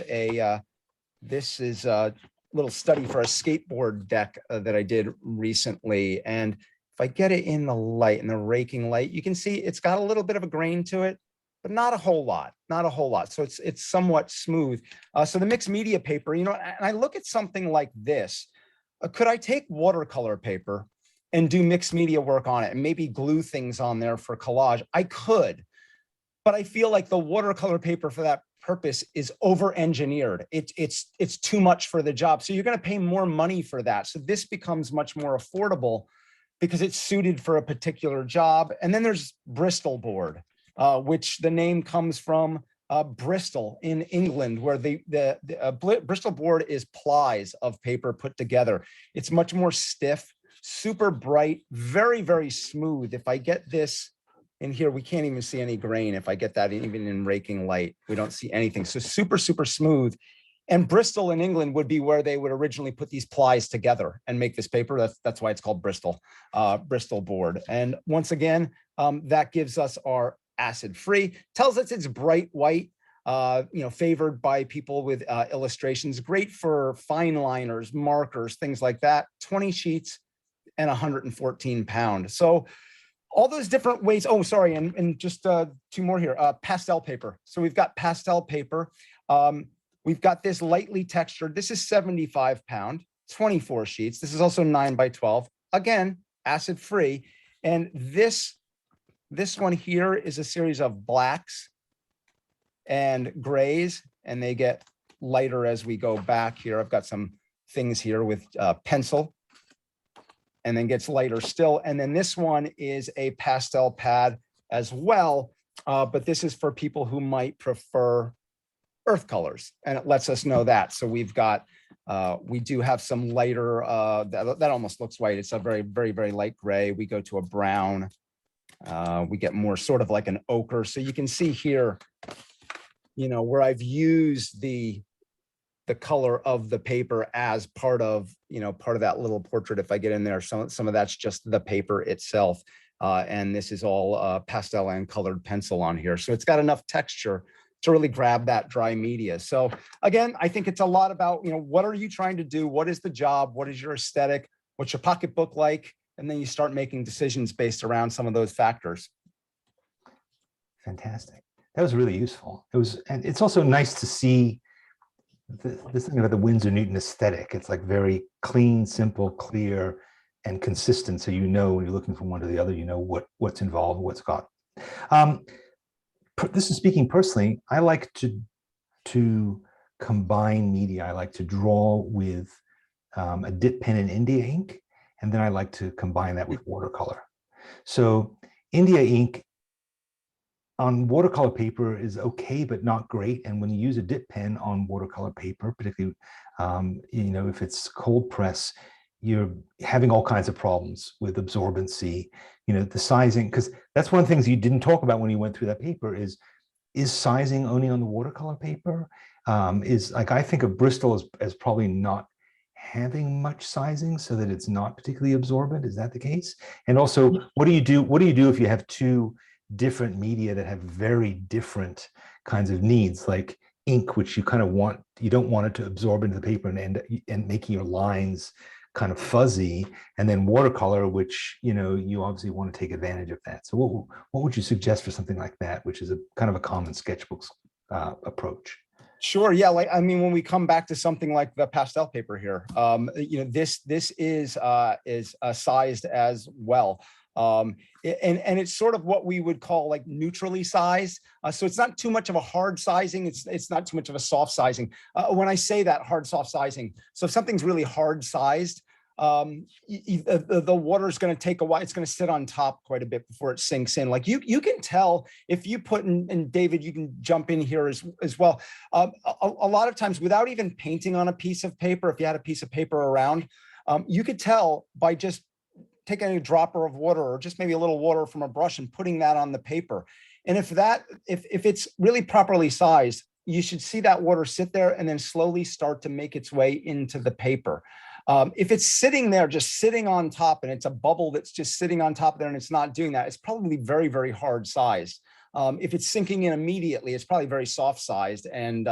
this is a little study for a skateboard deck that I did recently. And if I get it in the light, in the raking light, you can see it's got a little bit of a grain to it, but not a whole lot, So it's somewhat smooth. So the mixed media paper, you know, and I look at something like this. Could I take watercolor paper and do mixed media work on it and maybe glue things on there for collage? I could, but I feel like the watercolor paper for that purpose is over-engineered. It's too much for the job. So you're going to pay more money for that. So this becomes much more affordable because it's suited for a particular job. And then there's Bristol board, which the name comes from Bristol in England, where the Bristol board is plies of paper put together. It's much more stiff, super bright, very, very smooth. If I get this in here, we can't even see any grain. If I get that even in raking light, we don't see anything. So super, super smooth. And Bristol in England would be where they would originally put these plies together and make this paper. That's why it's called Bristol, Bristol board. And once again, that gives us our acid-free, tells us it's bright white, you know, favored by people with illustrations, great for fine liners, markers, things like that. 20 sheets and 114 pound. So all those different ways. Oh, sorry. And just two more here. Pastel paper. So we've got pastel paper. We've got this lightly textured. This is 75 pound, 24 sheets. This is also 9 by 12. Again, acid free. And this one here is a series of blacks and grays, and they get lighter as we go back here. I've got some things here with pencil, and then gets lighter still. And then this one is a pastel pad as well, but this is for people who might prefer earth colors, and it lets us know that. So we've got, we do have some lighter, that almost looks white. It's a very, very, very light gray. We go to a brown. We get more sort of like an ochre. So you can see here, you know, where I've used the color of the paper as part of, you know, part of that little portrait. If I get in there, some of that's just the paper itself. And this is all pastel and colored pencil on here. So it's got enough texture to really grab that dry media. So again, I think it's a lot about, you know, what are you trying to do? What is the job? What is your aesthetic? What's your pocketbook like? And then you start making decisions based around some of those factors. Fantastic. That was really useful. And it's also nice to see this thing about the Windsor Newton aesthetic. It's like very clean, simple, clear, and consistent. So you know when you're looking from one to the other, you know what's involved, what's got. This is speaking personally. I like to combine media. I like to draw with a dip pen and India ink, and then I like to combine that with watercolor. So India ink on watercolor paper is okay, but not great. And when you use a dip pen on watercolor paper, particularly, you know, if it's cold press, you're having all kinds of problems with absorbency, you know, the sizing, because that's one of the things you didn't talk about when you went through that paper is sizing only on the watercolor paper? Is like, I think of Bristol as probably not having much sizing so that it's not particularly absorbent? Is that the case? And also, what do you do? What do you do if you have two different media that have very different kinds of needs, like ink, which you kind of want, you don't want it to absorb into the paper and making your lines kind of fuzzy, and then watercolor, which you obviously want to take advantage of that. So what would you suggest for something like that, which is a kind of a common sketchbook approach? Sure. Yeah. Like, I mean, when we come back to something like the pastel paper here, this is sized as well. And it's sort of what we would call like neutrally sized. So it's not too much of a hard sizing. It's not too much of a soft sizing. When I say that hard, soft sizing, so if something's really hard sized, the water is going to take a while. It's going to sit on top quite a bit before it sinks in. Like you can tell if you put in, and David, you can jump in here as well. A lot of times without even painting on a piece of paper, if you had a piece of paper around, you could tell by just taking a dropper of water or just maybe a little water from a brush and putting that on the paper. And if it's really properly sized, you should see that water sit there and then slowly start to make its way into the paper. If it's sitting there, just sitting on top, and it's a bubble that's just sitting on top there and it's not doing that, it's probably very, very hard sized. If it's sinking in immediately, it's probably very soft sized and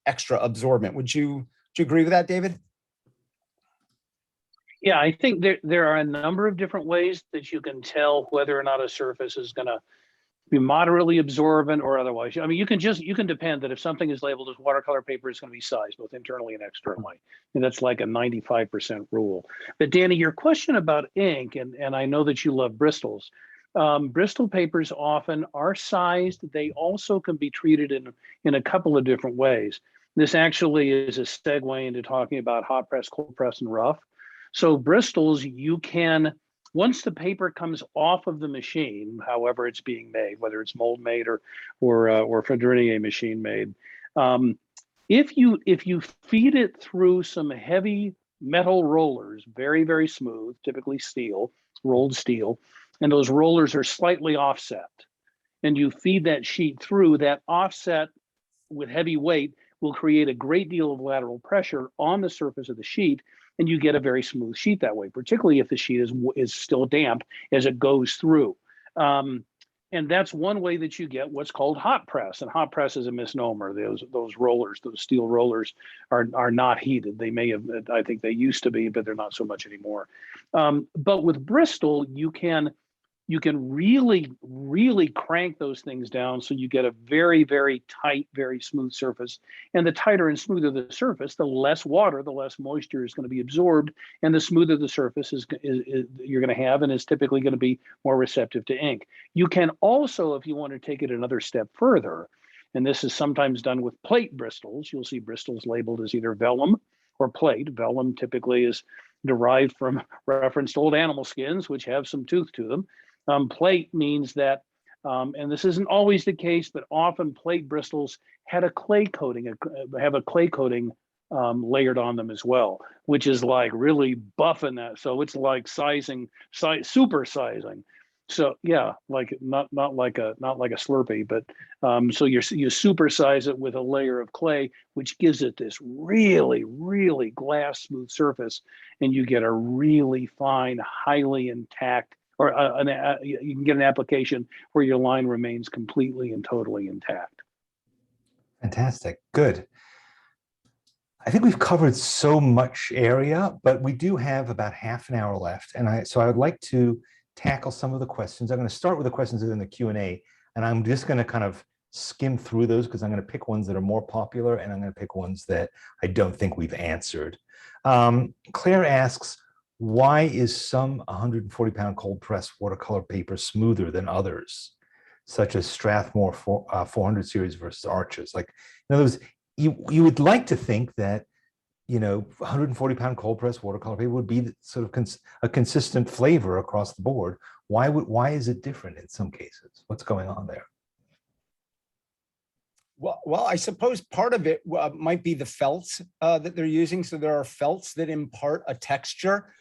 extra absorbent. Would you agree with that, David? Yeah, I think there are a number of different ways that you can tell whether or not a surface is going to be moderately absorbent or otherwise. I mean, you can depend that if something is labeled as watercolor paper, it's going to be sized both internally and externally. And that's like a 95% rule. But Danny, your question about ink, and I know that you love Bristols. Bristol papers often are sized. They also can be treated in a couple of different ways. This actually is a segue into talking about hot press, cold press, and rough. So Bristols, you can, once the paper comes off of the machine, however it's being made, whether it's mold made or Fredrinier machine made, if you feed it through some heavy metal rollers, very, very smooth, typically steel, rolled steel, and those rollers are slightly offset, and you feed that sheet through, that offset with heavy weight will create a great deal of lateral pressure on the surface of the sheet, and you get a very smooth sheet that way, particularly if the sheet is still damp as it goes through. And that's one way that you get what's called hot press. And hot press is a misnomer. Those rollers, those steel rollers, are not heated. They may have, I think they used to be, but they're not so much anymore. But with Bristol, you can really, really crank those things down so you get a very, very tight, very smooth surface. And the tighter and smoother the surface, the less water, the less moisture is going to be absorbed, and the smoother the surface is you're going to have, and is typically going to be more receptive to ink. You can also, if you want to take it another step further, and this is sometimes done with plate Bristols, you'll see Bristols labeled as either vellum or plate. Vellum typically is derived from referenced old animal skins, which have some tooth to them. Plate means that, and this isn't always the case, but often plate Bristols had a clay coating, have a clay coating layered on them as well, which is like really buffing that. So it's like super sizing. So yeah, like not like a Slurpee, but so you super size it with a layer of clay, which gives it this really, really glass smooth surface, and you get a really fine, highly intact, or you can get an application where your line remains completely and totally intact. Fantastic. Good. I think we've covered so much area, but we do have about half an hour left. And so I would like to tackle some of the questions. I'm going to start with the questions in the Q&A, and I'm just going to kind of skim through those because I'm going to pick ones that are more popular, and I'm going to pick ones that I don't think we've answered. Claire asks, why is some 140-pound cold press watercolor paper smoother than others, such as Strathmore 400 series versus Arches? Like, in other words, you would like to think that 140-pound cold press watercolor paper would be sort of a consistent flavor across the board. Why is it different in some cases? What's going on there? Well, I suppose part of it might be the felts that they're using. So there are felts that impart a texture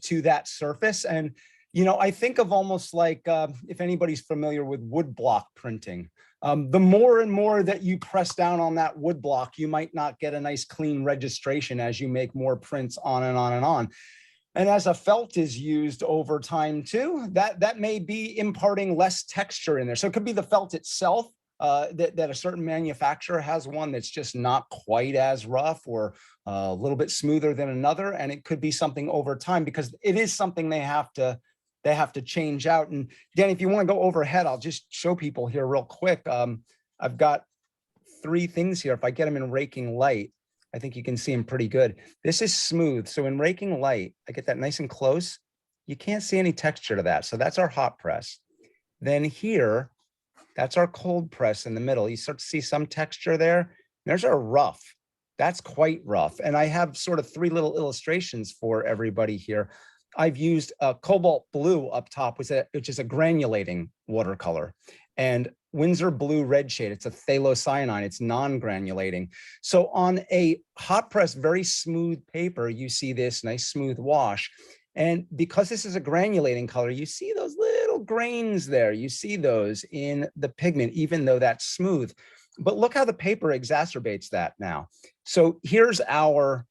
to that surface. And I think of almost like, if anybody's familiar with woodblock printing, the more and more that you press down on that woodblock, you might not get a nice clean registration as you make more prints on and on and on. And as a felt is used over time too, that may be imparting less texture in there. So it could be the felt itself, that a certain manufacturer has one that's just not quite as rough or a little bit smoother than another. And it could be something over time, because it is something they have to change out. And Danny, if you want to go overhead, I'll just show people here real quick. I've got 3 things here. If I get them in raking light, I think you can see them pretty good. This is smooth. So in raking light, I get that nice and close. You can't see any texture to that. So that's our hot press. Then here, that's our cold press in the middle. You start to see some texture there. There's our rough. That's quite rough. And I have sort of 3 little illustrations for everybody here. I've used a cobalt blue up top, which is a granulating watercolor, and Windsor blue red shade. It's a phthalocyanine. It's non-granulating. So on a hot press, very smooth paper, you see this nice smooth wash. And because this is a granulating color, you see those little grains there. You see those in the pigment, even though that's smooth. But look how the paper exacerbates that now. So here's our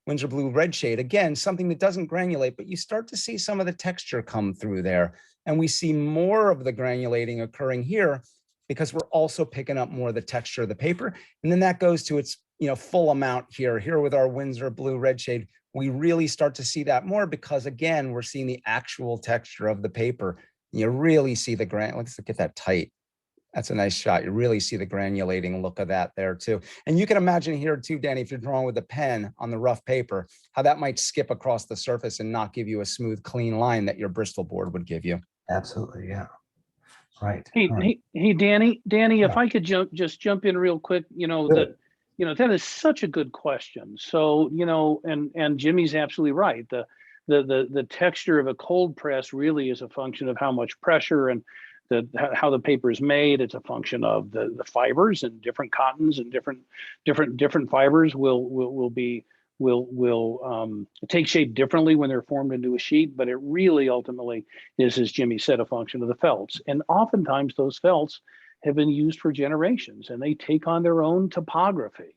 Windsor blue red shade. Again, something that doesn't granulate, but you start to see some of the texture come through there. And we see more of the granulating occurring here because we're also picking up more of the texture of the paper. And then that goes to its full amount here. Here with our Windsor blue red shade, we really start to see that more because, again, we're seeing the actual texture of the paper. You really see the let's get that tight. That's a nice shot. You really see the granulating look of that there too. And you can imagine here too, Danny, if you're drawing with a pen on the rough paper, how that might skip across the surface and not give you a smooth, clean line that your Bristol board would give you. Absolutely, yeah. Right. Hey, Danny, Yeah. if I could jump in real quick, that is such a good question. So, and Jimmy's absolutely right. The texture of a cold press really is a function of how much pressure and how the paper is made. It's a function of the fibers, and different cottons and different fibers will take shape differently when they're formed into a sheet. But it really ultimately is, as Jimmy said, a function of the felts. And oftentimes those felts have been used for generations, and they take on their own topography.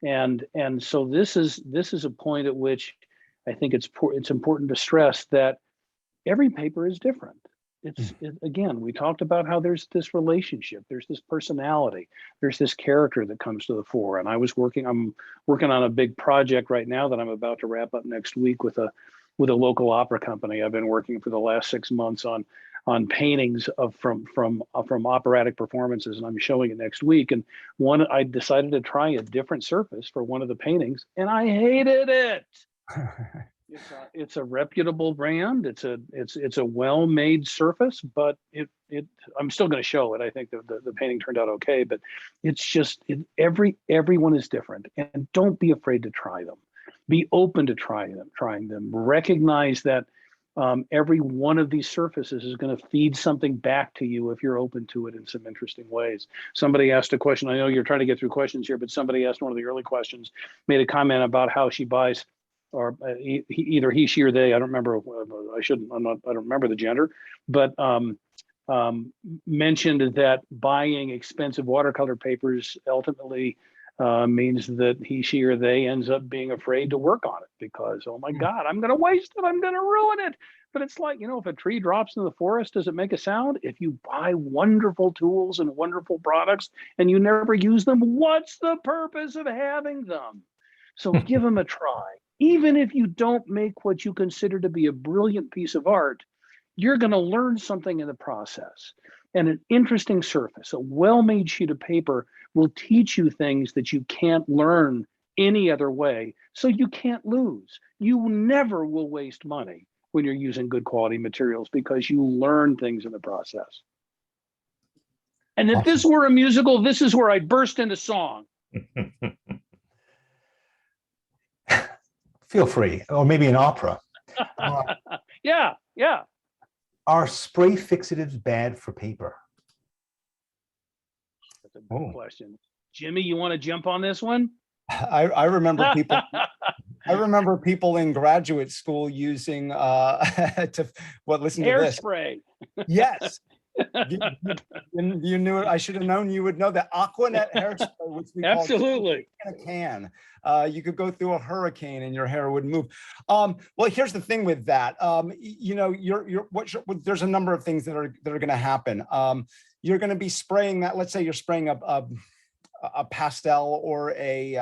And so this is a point at which I think it's important to stress that every paper is different. Again, we talked about how there's this relationship, there's this personality, there's this character that comes to the fore. And I'm working on a big project right now that I'm about to wrap up next week with a local opera company. I've been working for the last 6 months on paintings from operatic performances, and I'm showing it next week. And I decided to try a different surface for one of the paintings, and I hated it. It's a reputable brand. It's a well-made surface, but I'm still going to show it. I think the painting turned out okay, but it's just everyone is different, and don't be afraid to try them. Be open to trying them. Recognize that every one of these surfaces is going to feed something back to you if you're open to it in some interesting ways. Somebody asked a question. I know you're trying to get through questions here, but somebody asked one of the early questions, made a comment about how she buys, or either he, she, or they. I don't remember. I don't remember the gender, but mentioned that buying expensive watercolor papers ultimately means that he, she, or they ends up being afraid to work on it because, oh my God, I'm going to waste it. I'm going to ruin it. But it's like, if a tree drops in the forest, does it make a sound? If you buy wonderful tools and wonderful products and you never use them, what's the purpose of having them? So give them a try. Even if you don't make what you consider to be a brilliant piece of art, you're going to learn something in the process. And an interesting surface, a well-made sheet of paper, will teach you things that you can't learn any other way. So you can't lose. You never will waste money when you're using good quality materials because you learn things in the process. And if this were a musical, this is where I'd burst into song. Feel free, or maybe an opera. Yeah. Are spray fixatives bad for paper? That's a good question. Jimmy, you want to jump on this one? I remember people. I remember people in graduate school using listen to this. Hairspray. Yes. You knew it. I should have known you would know that Aquanet hairspray, which we call Absolutely. in a can. You could go through a hurricane and your hair would move. Well, here's the thing with that. There's a number of things that are going to happen. You're going to be spraying that. Let's say you're spraying a pastel or a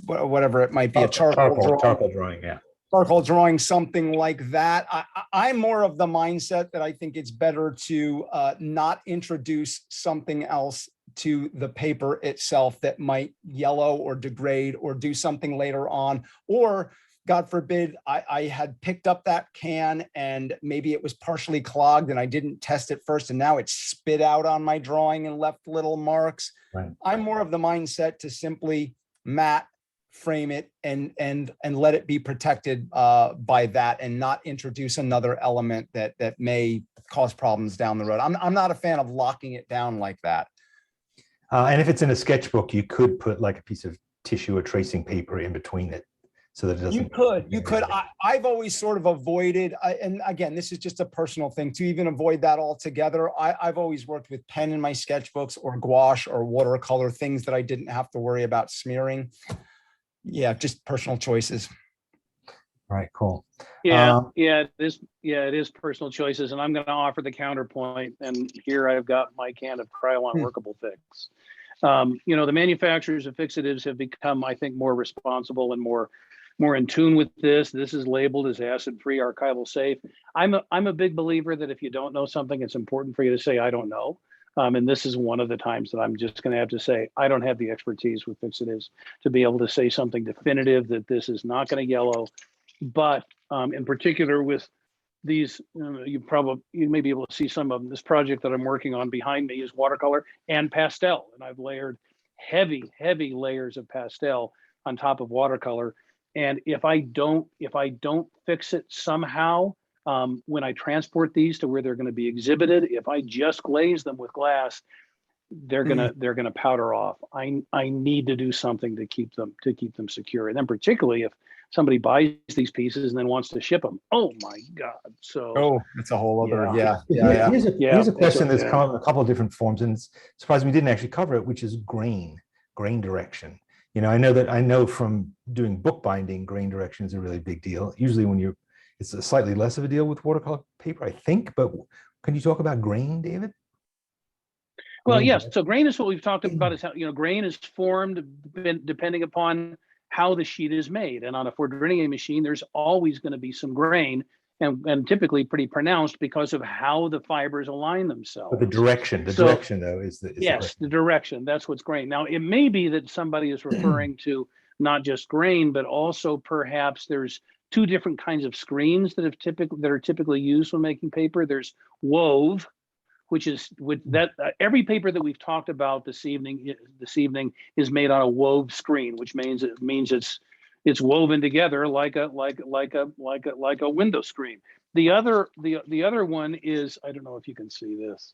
whatever it might be, a charcoal drawing, yeah. Charcoal drawing, something like that. I'm more of the mindset that I think it's better to not introduce something else to the paper itself that might yellow or degrade or do something later on. Or God forbid, I had picked up that can and maybe it was partially clogged and I didn't test it first and now it's spit out on my drawing and left little marks. Right. I'm more of the mindset to simply matte, frame it and let it be protected by that and not introduce another element that may cause problems down the road. I'm not a fan of locking it down like that. And if it's in a sketchbook, you could put like a piece of tissue or tracing paper in between it so that it doesn't. You could. I've always sort of avoided, and again, this is just a personal thing, to even avoid that altogether. I've always worked with pen in my sketchbooks or gouache or watercolor, things that I didn't have to worry about smearing. Yeah, just personal choices. All right, cool. It is personal choices. And I'm going to offer the counterpoint. And here I've got my can of Krylon workable fix. The manufacturers of fixatives have become, I think, more responsible and more in tune with this. This is labeled as acid-free, archival safe. I'm a big believer that if you don't know something, it's important for you to say, I don't know. And this is one of the times that I'm just going to have to say, I don't have the expertise with fixatives to be able to say something definitive that this is not going to yellow. But in particular with these, you may be able to see some of them. This project that I'm working on behind me is watercolor and pastel. And I've layered heavy layers of pastel on top of watercolor. And if I don't fix it somehow, when I transport these to where they're going to be exhibited, if I just glaze them with glass, they're gonna powder off. I need to do something to keep them secure. And then particularly if somebody buys these pieces and then wants to ship them, oh my God! So it's a whole other Here's a question that's come up in a couple of different forms, and it's surprising we didn't actually cover it, which is grain direction. I know from doing bookbinding, grain direction is a really big deal. Usually it's a slightly less of a deal with watercolor paper, I think, but can you talk about grain, David? Well, yes. So grain is what we've talked about, is how, grain is formed depending upon how the sheet is made. And on a Fourdrinier machine, there's always going to be some grain and typically pretty pronounced because of how the fibers align themselves. But the direction though is the direction. That's what's grain. Now, it may be that somebody is referring to not just grain, but also perhaps there's two different kinds of screens that are typically used when making paper. There's wove, which is every paper that we've talked about this evening is made on a wove screen, which means it's woven together like a window screen. The other one is, I don't know if you can see this.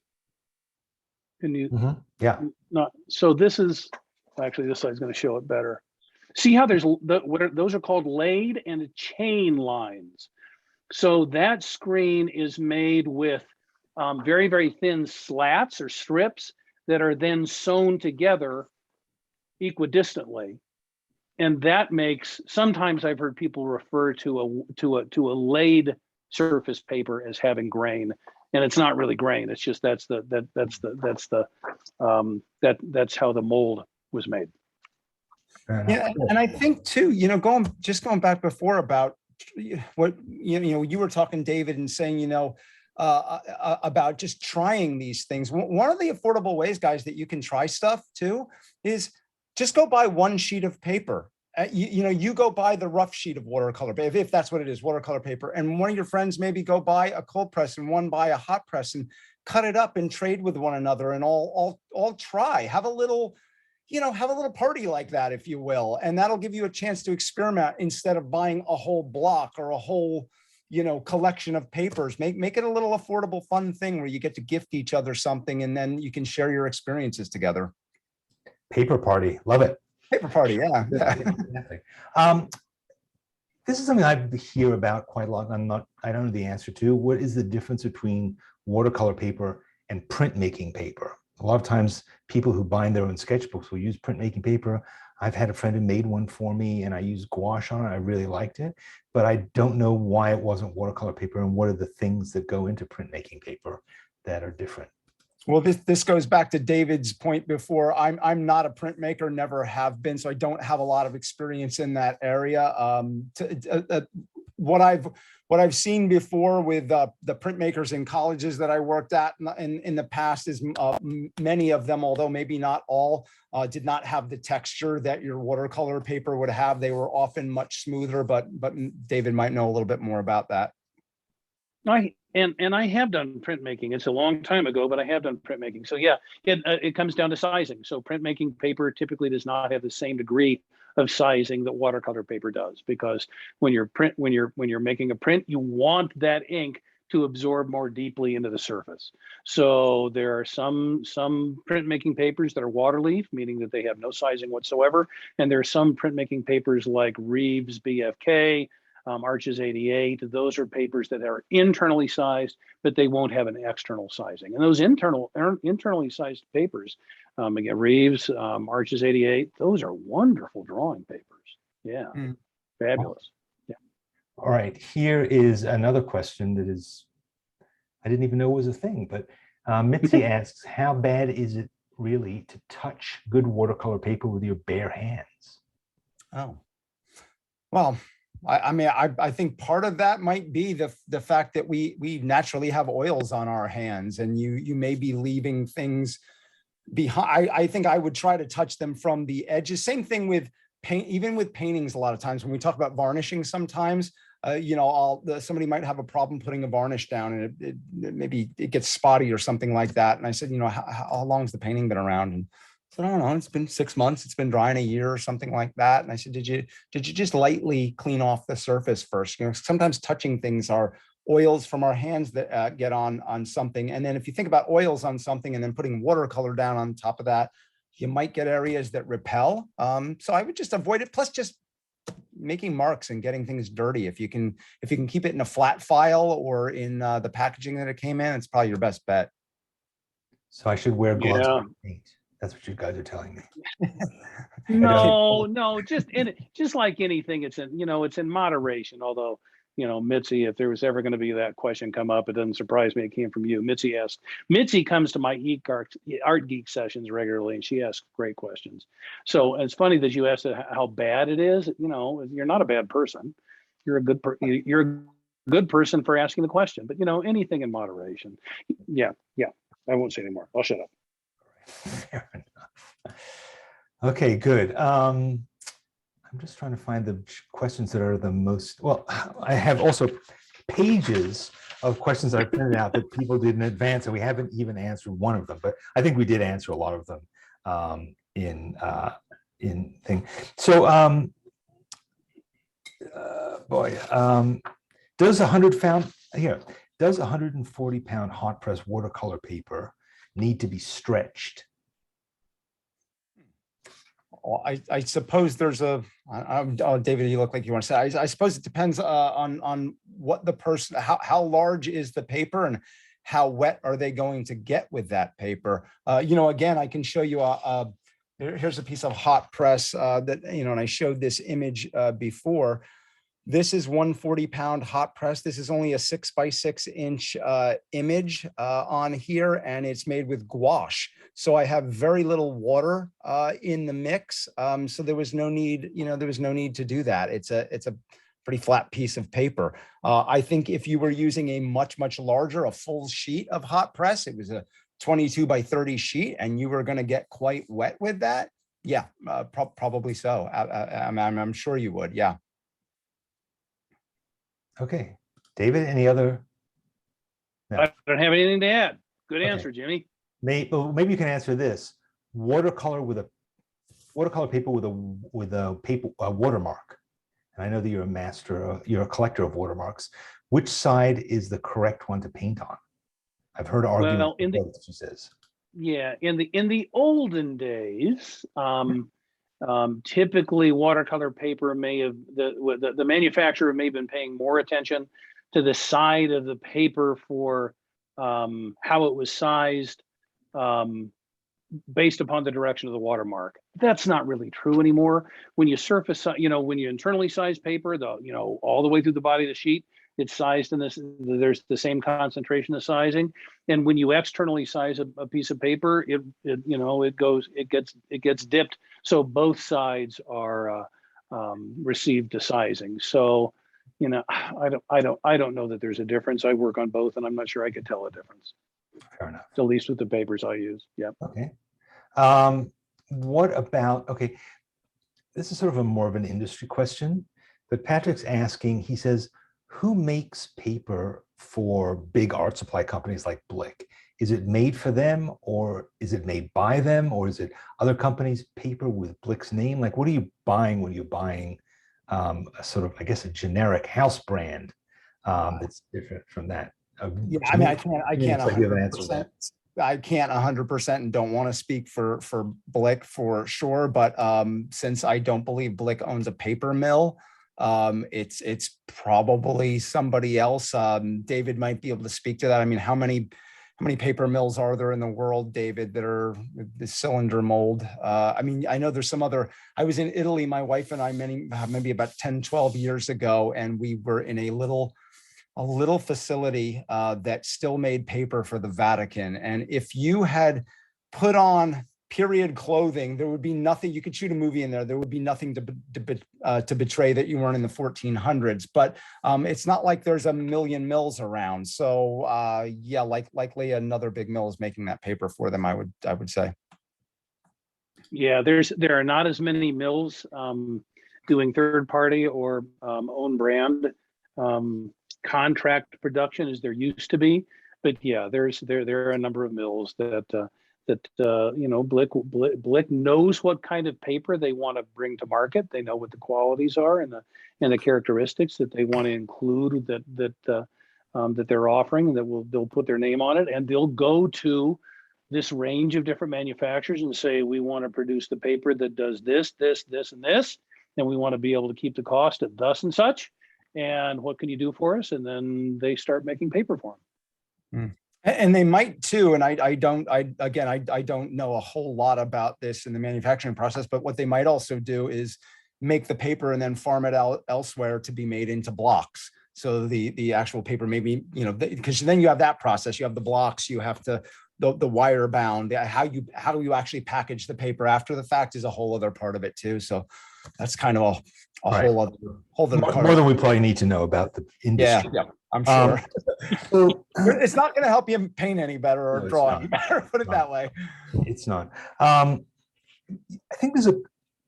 Can you? Yeah. Not so. This is actually, this side's going to show it better. See how there's those are called laid and chain lines. So that screen is made with very, very thin slats or strips that are then sewn together equidistantly. And that makes, sometimes I've heard people refer to a laid surface paper as having grain, and it's not really grain. It's just that's how the mold was made. Yeah, and I think too, going back before about what you were talking, David, and saying, about just trying these things. One of the affordable ways, guys, that you can try stuff too is just go buy one sheet of paper. You go buy the rough sheet of watercolor, if that's what it is, watercolor paper, and one of your friends maybe go buy a cold press and one buy a hot press and cut it up and trade with one another and all try. Have a little party like that, if you will, and that'll give you a chance to experiment instead of buying a whole block or a whole collection of papers. Make it a little affordable, fun thing where you get to gift each other something and then you can share your experiences together. Paper party, love it. Paper party, yeah. Exactly. This is something I hear about quite a lot, and I don't know the answer to. What is the difference between watercolor paper and printmaking paper? A lot of times people who bind their own sketchbooks will use printmaking paper. I've had a friend who made one for me and I used gouache on it. I really liked it, but I don't know why it wasn't watercolor paper and what are the things that go into printmaking paper that are different. Well, this goes back to David's point before. I'm not a printmaker, never have been, so I don't have a lot of experience in that area. What I've seen before with the printmakers in colleges that I worked at in the past is many of them, although maybe not all, did not have the texture that your watercolor paper would have. They were often much smoother, but David might know a little bit more about that. And I have done printmaking. It's a long time ago, but I have done printmaking. So yeah, it comes down to sizing. So printmaking paper typically does not have the same degree of sizing that watercolor paper does, because when you're making a print, you want that ink to absorb more deeply into the surface. So there are some printmaking papers that are water leaf, meaning that they have no sizing whatsoever, and there are some printmaking papers like Reeves BFK. Arches 88, those are papers that are internally sized, but they won't have an external sizing. And those internally sized papers, again, Reeves, Arches 88, those are wonderful drawing papers. Yeah, fabulous. Yeah. All right, here is another question that is, I didn't even know was a thing, but Mitzi asks, how bad is it really to touch good watercolor paper with your bare hands? Oh, well, I mean, I think part of that might be the fact that we naturally have oils on our hands, and you may be leaving things behind. I think I would try to touch them from the edges. Same thing with paint, even with paintings. A lot of times when we talk about varnishing, sometimes somebody might have a problem putting a varnish down, and maybe it gets spotty or something like that. And I said, how long's the painting been around? And I don't know, it's been 6 months, it's been dry in a year or something like that. And I said, did you just lightly clean off the surface first? Sometimes touching things are oils from our hands that get on something. And then if you think about oils on something and then putting watercolor down on top of that, you might get areas that repel. So I would just avoid it. Plus just making marks and getting things dirty. If you can keep it in a flat file or in the packaging that it came in, it's probably your best bet. So I should wear gloves Yeah. when I paint. That's what you guys are telling me. No, just like anything, it's in moderation. Although, Mitzi, if there was ever going to be that question come up, it doesn't surprise me it came from you. Mitzi comes to my Art Geek sessions regularly, and she asks great questions. So it's funny that you asked how bad it is. You're not a bad person. You're a good person for asking the question. But anything in moderation. Yeah. I won't say anymore. I'll shut up. Fair enough. Okay, good. I'm just trying to find the questions that are the most, well, I have also pages of questions that I printed out that people did in advance, and we haven't even answered one of them, but I think we did answer a lot of them in thing. So, does 140-pound hot press watercolor paper need to be stretched? Well, I suppose there's David, you look like you want to say. I suppose it depends on what the person, how large is the paper and how wet are they going to get with that paper. Again, I can show you here's a piece of hot press that, and I showed this image before. This is 140-pound hot press. This is only a 6 by 6 inch image on here, and it's made with gouache. So I have very little water in the mix. So there was no need, to do that. It's a pretty flat piece of paper. I think if you were using a much larger, a full sheet of hot press, it was a 22 by 30 sheet, and you were going to get quite wet with that. Yeah, probably so. I'm sure you would. Yeah. Okay, David, any other? No. I don't have anything to add. Good answer, Jimmy. Maybe you can answer this. Watercolor paper with a paper watermark. And I know that you're a collector of watermarks. Which side is the correct one to paint on? I've heard arguments, she says. Yeah, in the olden days, Typically, watercolor paper may have the manufacturer may have been paying more attention to the side of the paper for how it was sized based upon the direction of the watermark. That's not really true anymore. When you surface, when you internally size paper, all the way through the body of the sheet, it's sized in this. There's the same concentration of sizing, and when you externally size a piece of paper, it gets dipped, so both sides are received the sizing. So, I don't know that there's a difference. I work on both, and I'm not sure I could tell a difference. Fair enough. At least with the papers I use. Yeah. Okay. What about, okay, this is sort of more of an industry question, but Patrick's asking, he says, who makes paper for big art supply companies like Blick? Is it made for them, or is it made by them, or is it other companies' paper with Blick's name? Like, what are you buying when you're buying a sort of, I guess, a generic house brand that's different from that? Yeah, I mean, I can't like you have an answer to that. I can't 100% and don't want to speak for Blick for sure, but since I don't believe Blick owns a paper mill, it's probably somebody else. David might be able to speak to that. I mean, how many paper mills are there in the world, David, that are the cylinder mold? I mean, I know there's some other. I was in Italy, my wife and I, maybe about 10, 12 years ago, and we were in a little facility that still made paper for the Vatican. And if you had put on period clothing, there would be nothing. You could shoot a movie in there. There would be nothing to betray that you weren't in the 1400s. But it's not like there's a million mills around. So yeah, likely another big mill is making that paper for them. I would say. Yeah, there are not as many mills doing third party or own brand contract production as there used to be, but yeah, there are a number of mills that Blick knows what kind of paper they want to bring to market. They know what the qualities are and the characteristics that they want to include that they're offering, that they'll put their name on it, and they'll go to this range of different manufacturers and say, we want to produce the paper that does this, this, this, and this, and we want to be able to keep the cost at thus and such. And what can you do for us? And then they start making paper for them. And they might too. And I don't know a whole lot about this in the manufacturing process, but what they might also do is make the paper and then farm it out elsewhere to be made into blocks. So the actual paper, maybe, because then you have that process, you have the blocks, you have to, the wire bound, how you actually package the paper after the fact is a whole other part of it too. So that's kind of a right. whole other more than we probably need to know about the industry. Yeah, I'm sure. So, it's not going to help you paint any better or draw any better. Put it that way. It's not. I think there's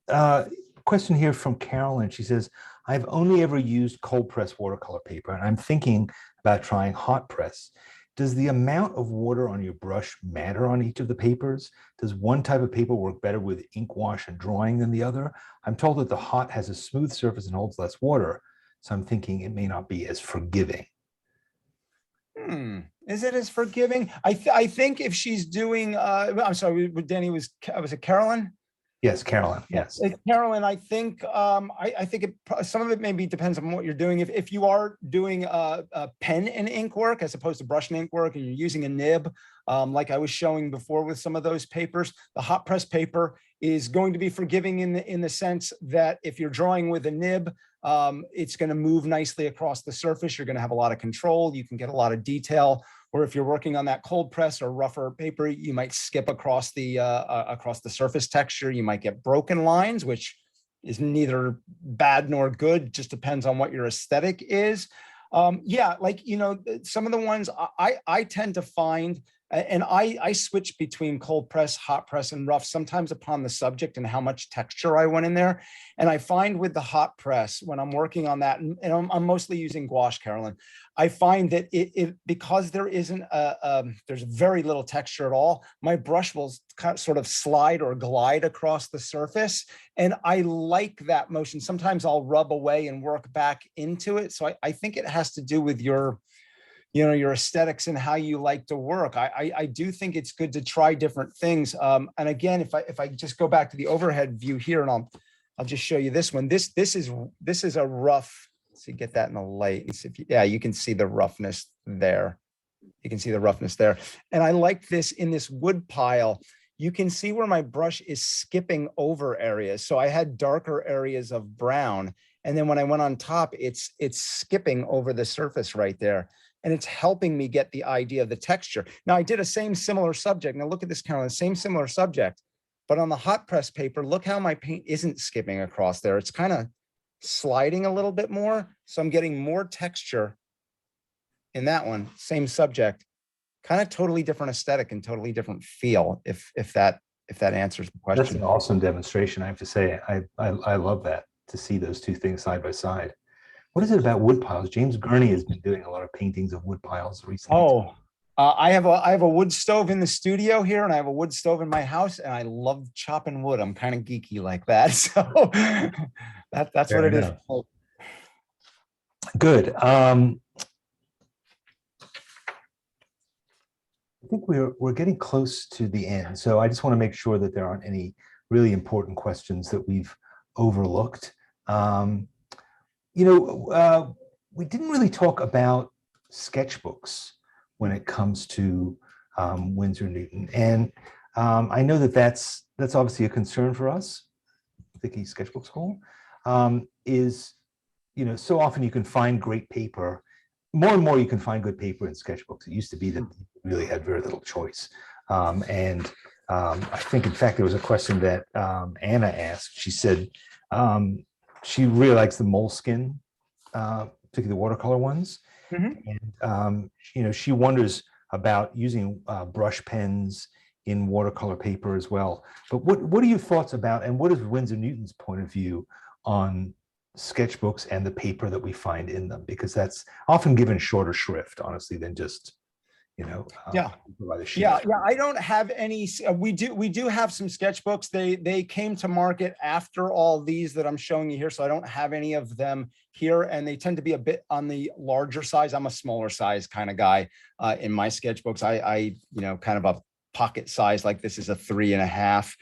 a question here from Carolyn. She says, I've only ever used cold press watercolor paper, and I'm thinking about trying hot press. Does the amount of water on your brush matter on each of the papers? Does one type of paper work better with ink wash and drawing than the other? I'm told that the hot has a smooth surface and holds less water, so I'm thinking it may not be as forgiving. Is it as forgiving? I think if she's doing, I'm sorry, Danny, was it Carolyn? Yes, Carolyn. Yes, Carolyn. I think I think some of it maybe depends on what you're doing. If you are doing a pen and ink work as opposed to brush and ink work, and you're using a nib, like I was showing before with some of those papers, the hot press paper is going to be forgiving in the sense that if you're drawing with a nib, it's going to move nicely across the surface. You're going to have a lot of control. You can get a lot of detail. Or if you're working on that cold press or rougher paper, you might skip across the surface texture. You might get broken lines, which is neither bad nor good. Just depends on what your aesthetic is. Yeah, like, some of the ones I tend to find, and I switch between cold press, hot press, and rough, sometimes upon the subject and how much texture I want in there. And I find with the hot press, when I'm working on that, and I'm mostly using gouache, Carolyn, I find that it because there isn't there's very little texture at all, my brush will sort of slide or glide across the surface. And I like that motion. Sometimes I'll rub away and work back into it. So I think it has to do with your your aesthetics and how you like to work. I do think it's good to try different things. And again, if I just go back to the overhead view here, and I'll just show you this one. This is a rough. So you get that in the light. Yeah, you can see the roughness there. You can see the roughness there. And I like this in this wood pile. You can see where my brush is skipping over areas. So I had darker areas of brown. And then when I went on top, it's skipping over the surface right there. And it's helping me get the idea of the texture. Now I did a similar subject. Now look at this, Carolyn, same similar subject. But on the hot press paper, look how my paint isn't skipping across there. It's kind of sliding a little bit more. So I'm getting more texture in that one, same subject, kind of totally different aesthetic and totally different feel, if that answers the question. That's an awesome demonstration, I have to say. I love that, to see those two things side by side. What is it about wood piles? James Gurney has been doing a lot of paintings of wood piles recently. Oh, I have a wood stove in the studio here, and I have a wood stove in my house, and I love chopping wood. I'm kind of geeky like that. So that's what it is. Good. I think we're getting close to the end. So I just want to make sure that there aren't any really important questions that we've overlooked. We didn't really talk about sketchbooks when it comes to Windsor Newton. And I know that that's obviously a concern for us, Vicky Sketchbook School, so often you can find great paper. More and more you can find good paper in sketchbooks. It used to be that you really had very little choice. I think, in fact, there was a question that Anna asked. She said she really likes the moleskin, particularly the watercolor ones. And she wonders about using brush pens in watercolor paper as well. But what are your thoughts about, and what is Windsor Newton's point of view on sketchbooks and the paper that we find in them? Because that's often given shorter shrift, honestly, than just yeah. I don't have any. We do have some sketchbooks. They came to market after all these that I'm showing you here, so I don't have any of them here, and they tend to be a bit on the larger size. I'm a smaller size kind of guy in my sketchbooks. I kind of a pocket size, like this is a 3.5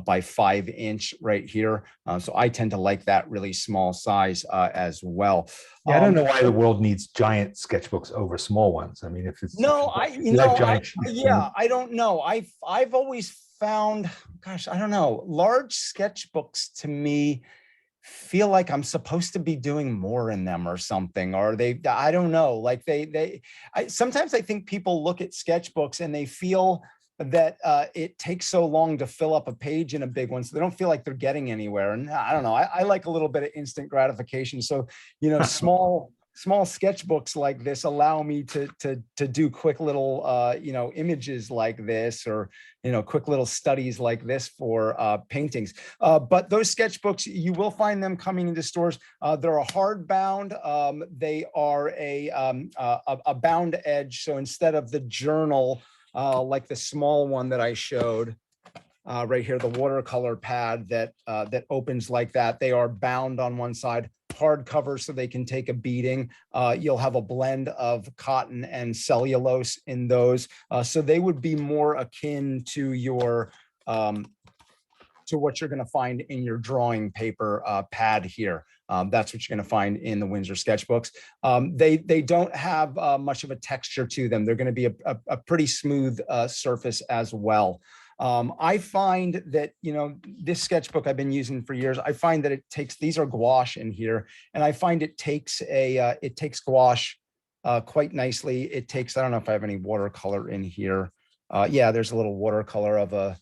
by 5 inch right here. So I tend to like that really small size as well. Yeah, I don't know why the world needs giant sketchbooks over small ones. I mean, if it's I don't know. I've always found, gosh, I don't know, large sketchbooks to me feel like I'm supposed to be doing more in them or something, or I don't know, like sometimes I think people look at sketchbooks and they feel that it takes so long to fill up a page in a big one, so they don't feel like they're getting anywhere. And I don't know, I like a little bit of instant gratification. So, small sketchbooks like this allow me to do quick little, images like this, or, quick little studies like this for paintings. But those sketchbooks, you will find them coming into stores. They're a hardbound. They are a bound edge. So instead of the journal, like the small one that I showed right here, the watercolor pad that opens like that, they are bound on one side, hardcover, so they can take a beating. You'll have a blend of cotton and cellulose in those, so they would be more akin to your to what you're going to find in your drawing paper pad here. That's what you're going to find in the Windsor sketchbooks. They don't have much of a texture to them. They're going to be a pretty smooth surface as well. I find that, this sketchbook I've been using for years, I find that these are gouache in here, and I find it takes gouache quite nicely. It takes, I don't know if I have any watercolor in here. Yeah, there's a little watercolor of a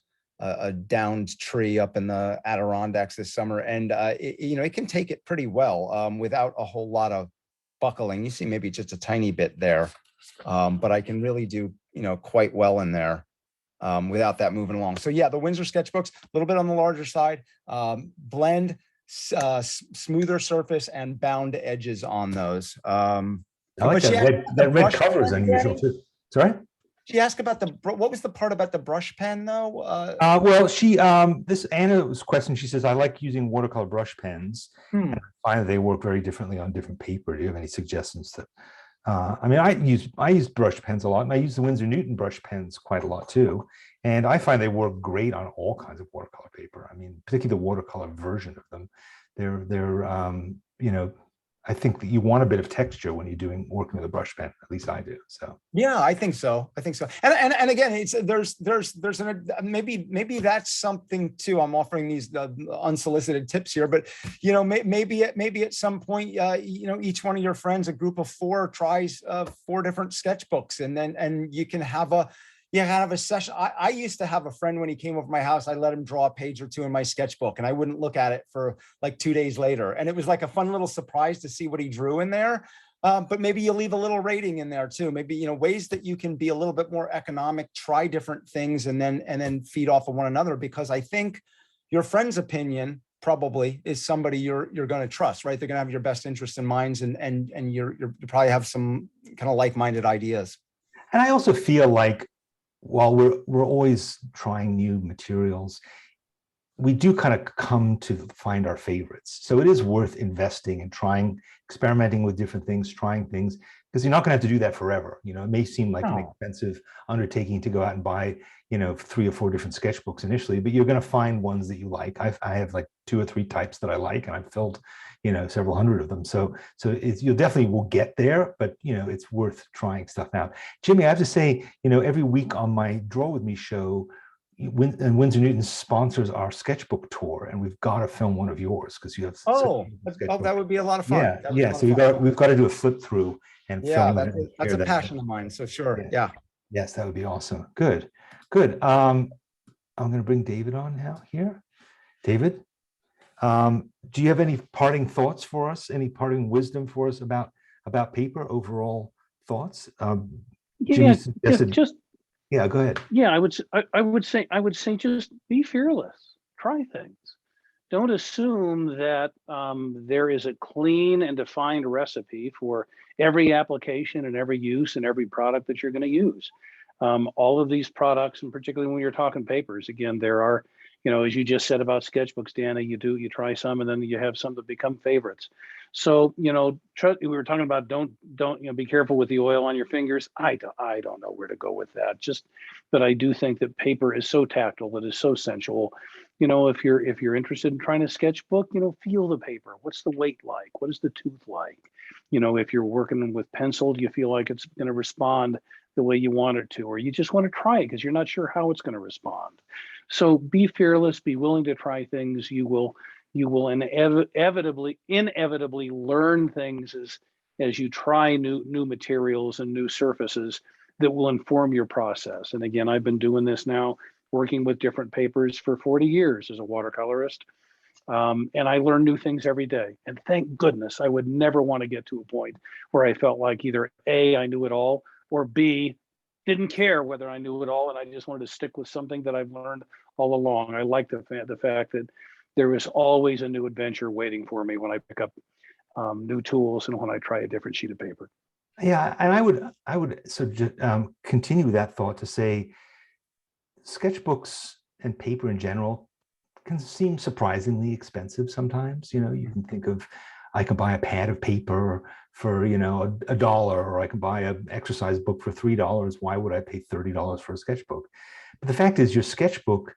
downed tree up in the Adirondacks this summer, and it can take it pretty well without a whole lot of buckling. You see maybe just a tiny bit there, but I can really do quite well in there without that moving along. So yeah, the Windsor sketchbooks, a little bit on the larger side, blend, smoother surface, and bound edges on those. I like that red cover is unusual too. Sorry? She asked about what was the part about the brush pen though? Well, this Anna's question, she says, I like using watercolor brush pens. And I find that they work very differently on different paper. Do you have any suggestions I mean, I use brush pens a lot, and I use the Winsor Newton brush pens quite a lot too. And I find they work great on all kinds of watercolor paper. I mean, particularly the watercolor version of them. I think that you want a bit of texture when you're working with a brush pen. At least I do. So Yeah, I think so. I think so. And again, it's maybe that's something too. I'm offering these unsolicited tips here, but maybe at some point, each one of your friends, a group of 4, tries 4 different sketchbooks, and you can have a session. I used to have a friend, when he came over my house, I let him draw a page or 2 in my sketchbook, and I wouldn't look at it for like 2 days later. And it was like a fun little surprise to see what he drew in there. But maybe you leave a little rating in there too. Maybe, ways that you can be a little bit more economic, try different things, and then feed off of one another, because I think your friend's opinion probably is somebody you're going to trust, right? They're going to have your best interest in mind, and you probably have some kind of like-minded ideas. And I also feel like, while we're always trying new materials, we do kind of come to find our favorites. So it is worth investing and experimenting with different things, trying things, because you're not going to have to do that forever. It may seem like an expensive undertaking to go out and buy, 3 or 4 different sketchbooks initially, but you're going to find ones that you like. I have like 2 or 3 types that I like, and I've filled, several hundred of them. So you definitely will get there, but it's worth trying stuff out. Jimmy, I have to say, every week on my Draw With Me show, and Windsor Newton sponsors our sketchbook tour, and we've got to film one of yours because you have. That would be a lot of fun. Yeah. So we've got to do a flip through and film. That's a passion of mine. So sure. Yeah. Yes, that would be awesome. Good. I'm going to bring David on now here. David, do you have any parting thoughts for us? Any parting wisdom for us about paper? Overall thoughts? Yeah, go ahead. Yeah, I would say just be fearless. Try things. Don't assume that there is a clean and defined recipe for every application and every use and every product that you're going to use. All of these products, and particularly when you're talking papers, again, there are, as you just said about sketchbooks, Dana, you try some, and then you have some that become favorites. So, we were talking about don't be careful with the oil on your fingers. I don't know where to go with that. But I do think that paper is so tactile, it is so sensual. If you're interested in trying a sketchbook, feel the paper. What's the weight like? What is the tooth like? If you're working with pencil, do you feel like it's going to respond the way you want it to, or you just want to try it because you're not sure how it's going to respond? So be fearless, be willing to try things. You will inevitably learn things as you try new materials and new surfaces that will inform your process. And again, I've been doing this now, working with different papers for 40 years as a watercolorist. And I learn new things every day. And thank goodness, I would never want to get to a point where I felt like either A, I knew it all, or B, didn't care whether I knew it all, and I just wanted to stick with something that I've learned all along. I like the fact that there is always a new adventure waiting for me when I pick up new tools and when I try a different sheet of paper. Yeah, and I would continue that thought to say sketchbooks and paper in general can seem surprisingly expensive sometimes. You can think of, I can buy a pad of paper for $1, or I can buy an exercise book for $3. Why would I pay $30 for a sketchbook? But the fact is, your sketchbook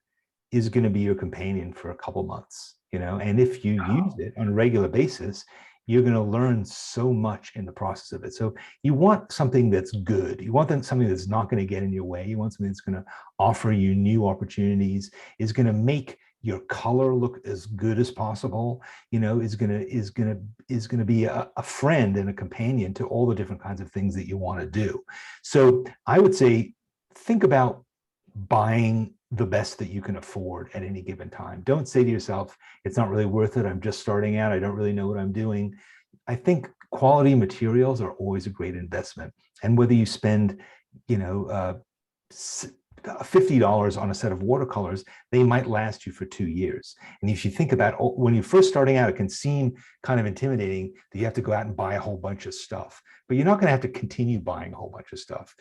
is going to be your companion for a couple months, and if you use it on a regular basis, you're going to learn so much in the process of it. So you want something that's good. You want something that's not going to get in your way. You want something that's going to offer you new opportunities, is going to make your color look as good as possible, is going to be a friend and a companion to all the different kinds of things that you want to do. So I would say, think about buying the best that you can afford at any given time. Don't say to yourself, it's not really worth it. I'm just starting out. I don't really know what I'm doing. I think quality materials are always a great investment. And whether you spend, $50 on a set of watercolors, they might last you for 2 years. And if you think about, when you're first starting out, it can seem kind of intimidating that you have to go out and buy a whole bunch of stuff, but you're not going to have to continue buying a whole bunch of stuff.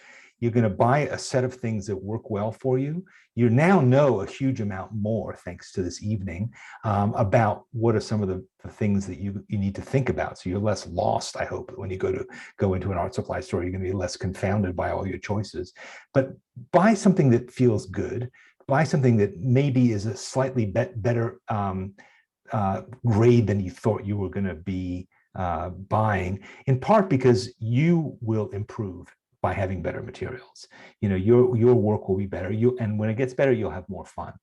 You're going to buy a set of things that work well for you. You now know a huge amount more, thanks to this evening, about what are some of the things that you need to think about. So you're less lost, I hope, when you go into an art supply store. You're going to be less confounded by all your choices. But buy something that feels good. Buy something that maybe is a slightly better grade than you thought you were going to be buying, in part because you will improve by having better materials. You know, your work will be better. And when it gets better, you'll have more fun.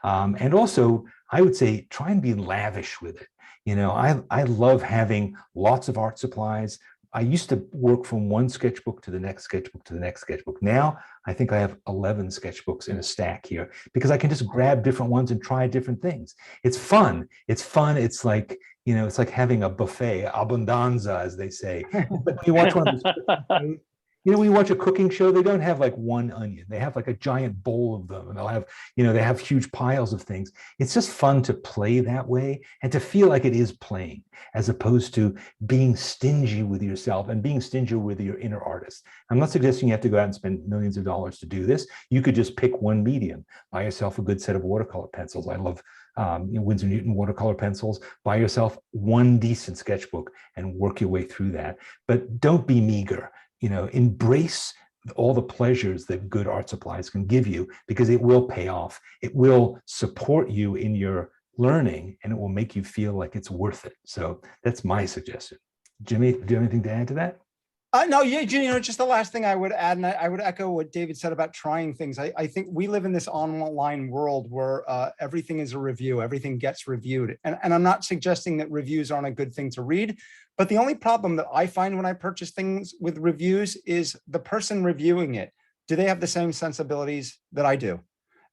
And also, I would say, try and be lavish with it. You know, I love having lots of art supplies. I used to work from one sketchbook to the next sketchbook to the next sketchbook. Now, I think I have 11 sketchbooks in a stack here because I can just grab different ones and try different things. It's fun. It's fun. It's like, you know, it's like having a buffet, abundanza, as they say. But you watch one of those, you know, when you watch a cooking show, they don't have like one onion. They have like a giant bowl of them, and they'll have, you know, they have huge piles of things. It's just fun to play that way and to feel like it is playing, as opposed to being stingy with yourself and being stingy with your inner artist. I'm not suggesting you have to go out and spend millions of dollars to do this. You could just pick one medium, buy yourself a good set of watercolor pencils. I love Winsor Newton watercolor pencils. Buy yourself one decent sketchbook and work your way through that. But don't be meager. You know, embrace all the pleasures that good art supplies can give you, because it will pay off. It will support you in your learning, and it will make you feel like it's worth it. So that's my suggestion. Jimmy, do you have anything to add to that? No, yeah, you know, just the last thing I would add, and I would echo what David said about trying things. I think we live in this online world where everything is a review, everything gets reviewed. And I'm not suggesting that reviews aren't a good thing to read, but the only problem that I find when I purchase things with reviews is the person reviewing it. Do they have the same sensibilities that I do?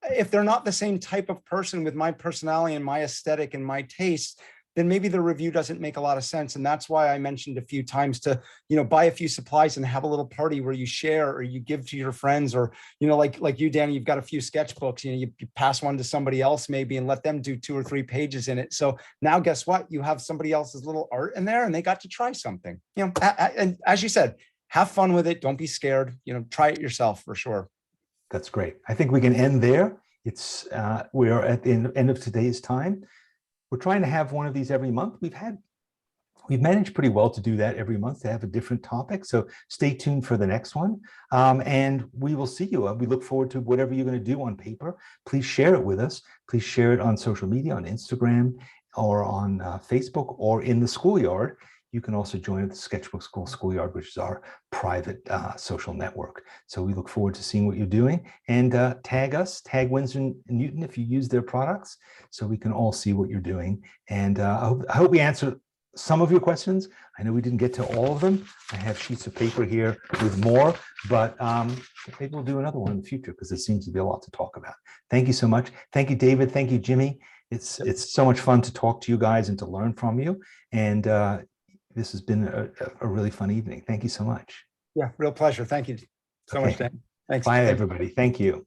If they're not the same type of person with my personality and my aesthetic and my taste, then maybe the review doesn't make a lot of sense. And that's why I mentioned a few times to, you know, buy a few supplies and have a little party where you share or you give to your friends, or, you know, like you, Danny, you've got a few sketchbooks, you know, you pass one to somebody else maybe and let them do 2 or 3 pages in it. So now guess what? You have somebody else's little art in there and they got to try something, you know, and as you said, have fun with it. Don't be scared, you know, try it yourself for sure. That's great. I think we can end there. It's we are at the end of today's time. We're trying to have one of these every month. We've managed pretty well to do that every month, to have a different topic. So stay tuned for the next one. And we will see you. We look forward to whatever you're going to do on paper. Please share it with us. Please share it on social media, on Instagram, or on Facebook, or in the schoolyard. You can also join the Sketchbook School Schoolyard, which is our private social network. So we look forward to seeing what you're doing, and tag us, tag Windsor Newton if you use their products, so we can all see what you're doing. And I hope we answered some of your questions. I know we didn't get to all of them. I have sheets of paper here with more, but maybe we'll do another one in the future, because there seems to be a lot to talk about. Thank you so much. Thank you, David. Thank you, Jimmy. It's so much fun to talk to you guys and to learn from you. And this has been a really fun evening. Thank you so much. Yeah, real pleasure. Thank you so much, Dan. Thanks. Bye, everybody. Thank you.